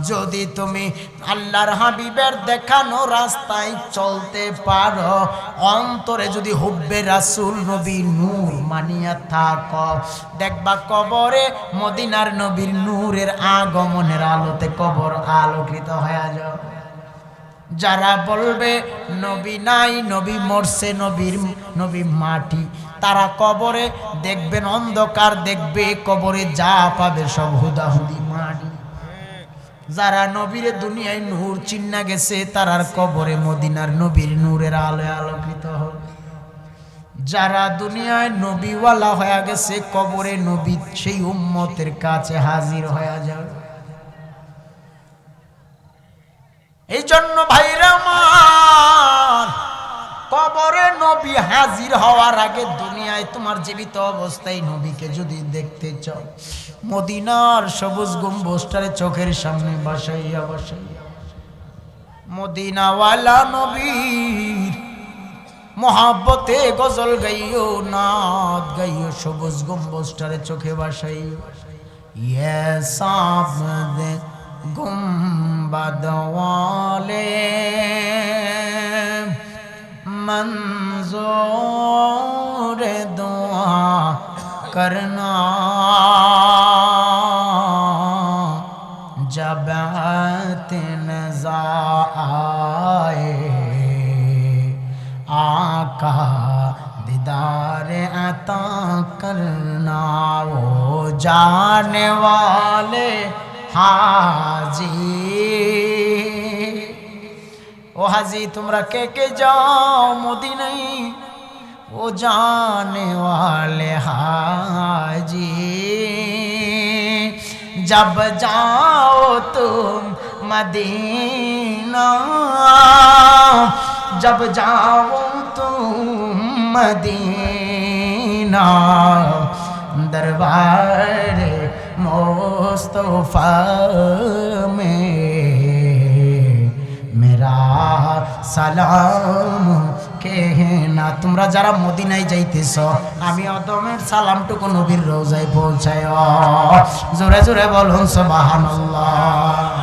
[SPEAKER 1] যদি তুমি আল্লাহর হাবিবের দেখানো রাস্তায় চলতে পারো, অন্তরে যদি হুব্বে রাসূল নবী নূর মানিয়া থাকো, দেখবা কবরে মদিনার নবীর নূরের আগমনের আলোতে কবর আলোকিত হয়ে যাবে। যারা বলবে নবী নাই, নবী মরছে, নবী মাটি, তারা কবরে দেখবেন অন্ধকার, দেখবে কবরে যা পাবে সব হুদাহুদি মাটি। যারা নবীর দুনিয়ায় নূর চিন্না গেছে, তারার কবরে মদিনার নবীর নূরের আলোয় আলোকিত হবে। যারা দুনিয়ায় নবীওয়ালা হয়ে গেছে, কবরে নবী সেই উম্মতের কাছে হাজির হয়ে যাবে। জন্য ভাইরা আমার, কবরে নবী হাজির হওয়ার আগে দুনিয়ায় তোমার জীবিত অবস্থায় নবীকে যদি দেখতে চাও, মদিনার সবুজ গম্বুজটারে চোখের সামনে বসাইয়া বসাইয়া মদিনাওয়ালা নবীর মোহাব্বতে গজল গাইও, নাদ গাইও, সবুজ গম্বুজটারে চোখে বসাইও। ইয়ে সাবদে গুম্বদ ওয়ালে मंजूर दुआ करना, जब नज़ा आए आका दीदार अता करना। वो जाने वाले हाजी, ও হাজি তোমরা কে কে যাও মদিনায়, ও জানে ওয়ালে হাজি, जब जाओ तुम मदीना, जब जाओ तुम मदीना, दरबार मुस्तफा में मेरा সালাম কেনা। তোমরা যারা মদিনায় যাইতেছ, আমি অদমের সালামটুকু নবীর রওজায় পৌঁছায়। জোরে জোরে বলুন সুবহানাল্লাহ।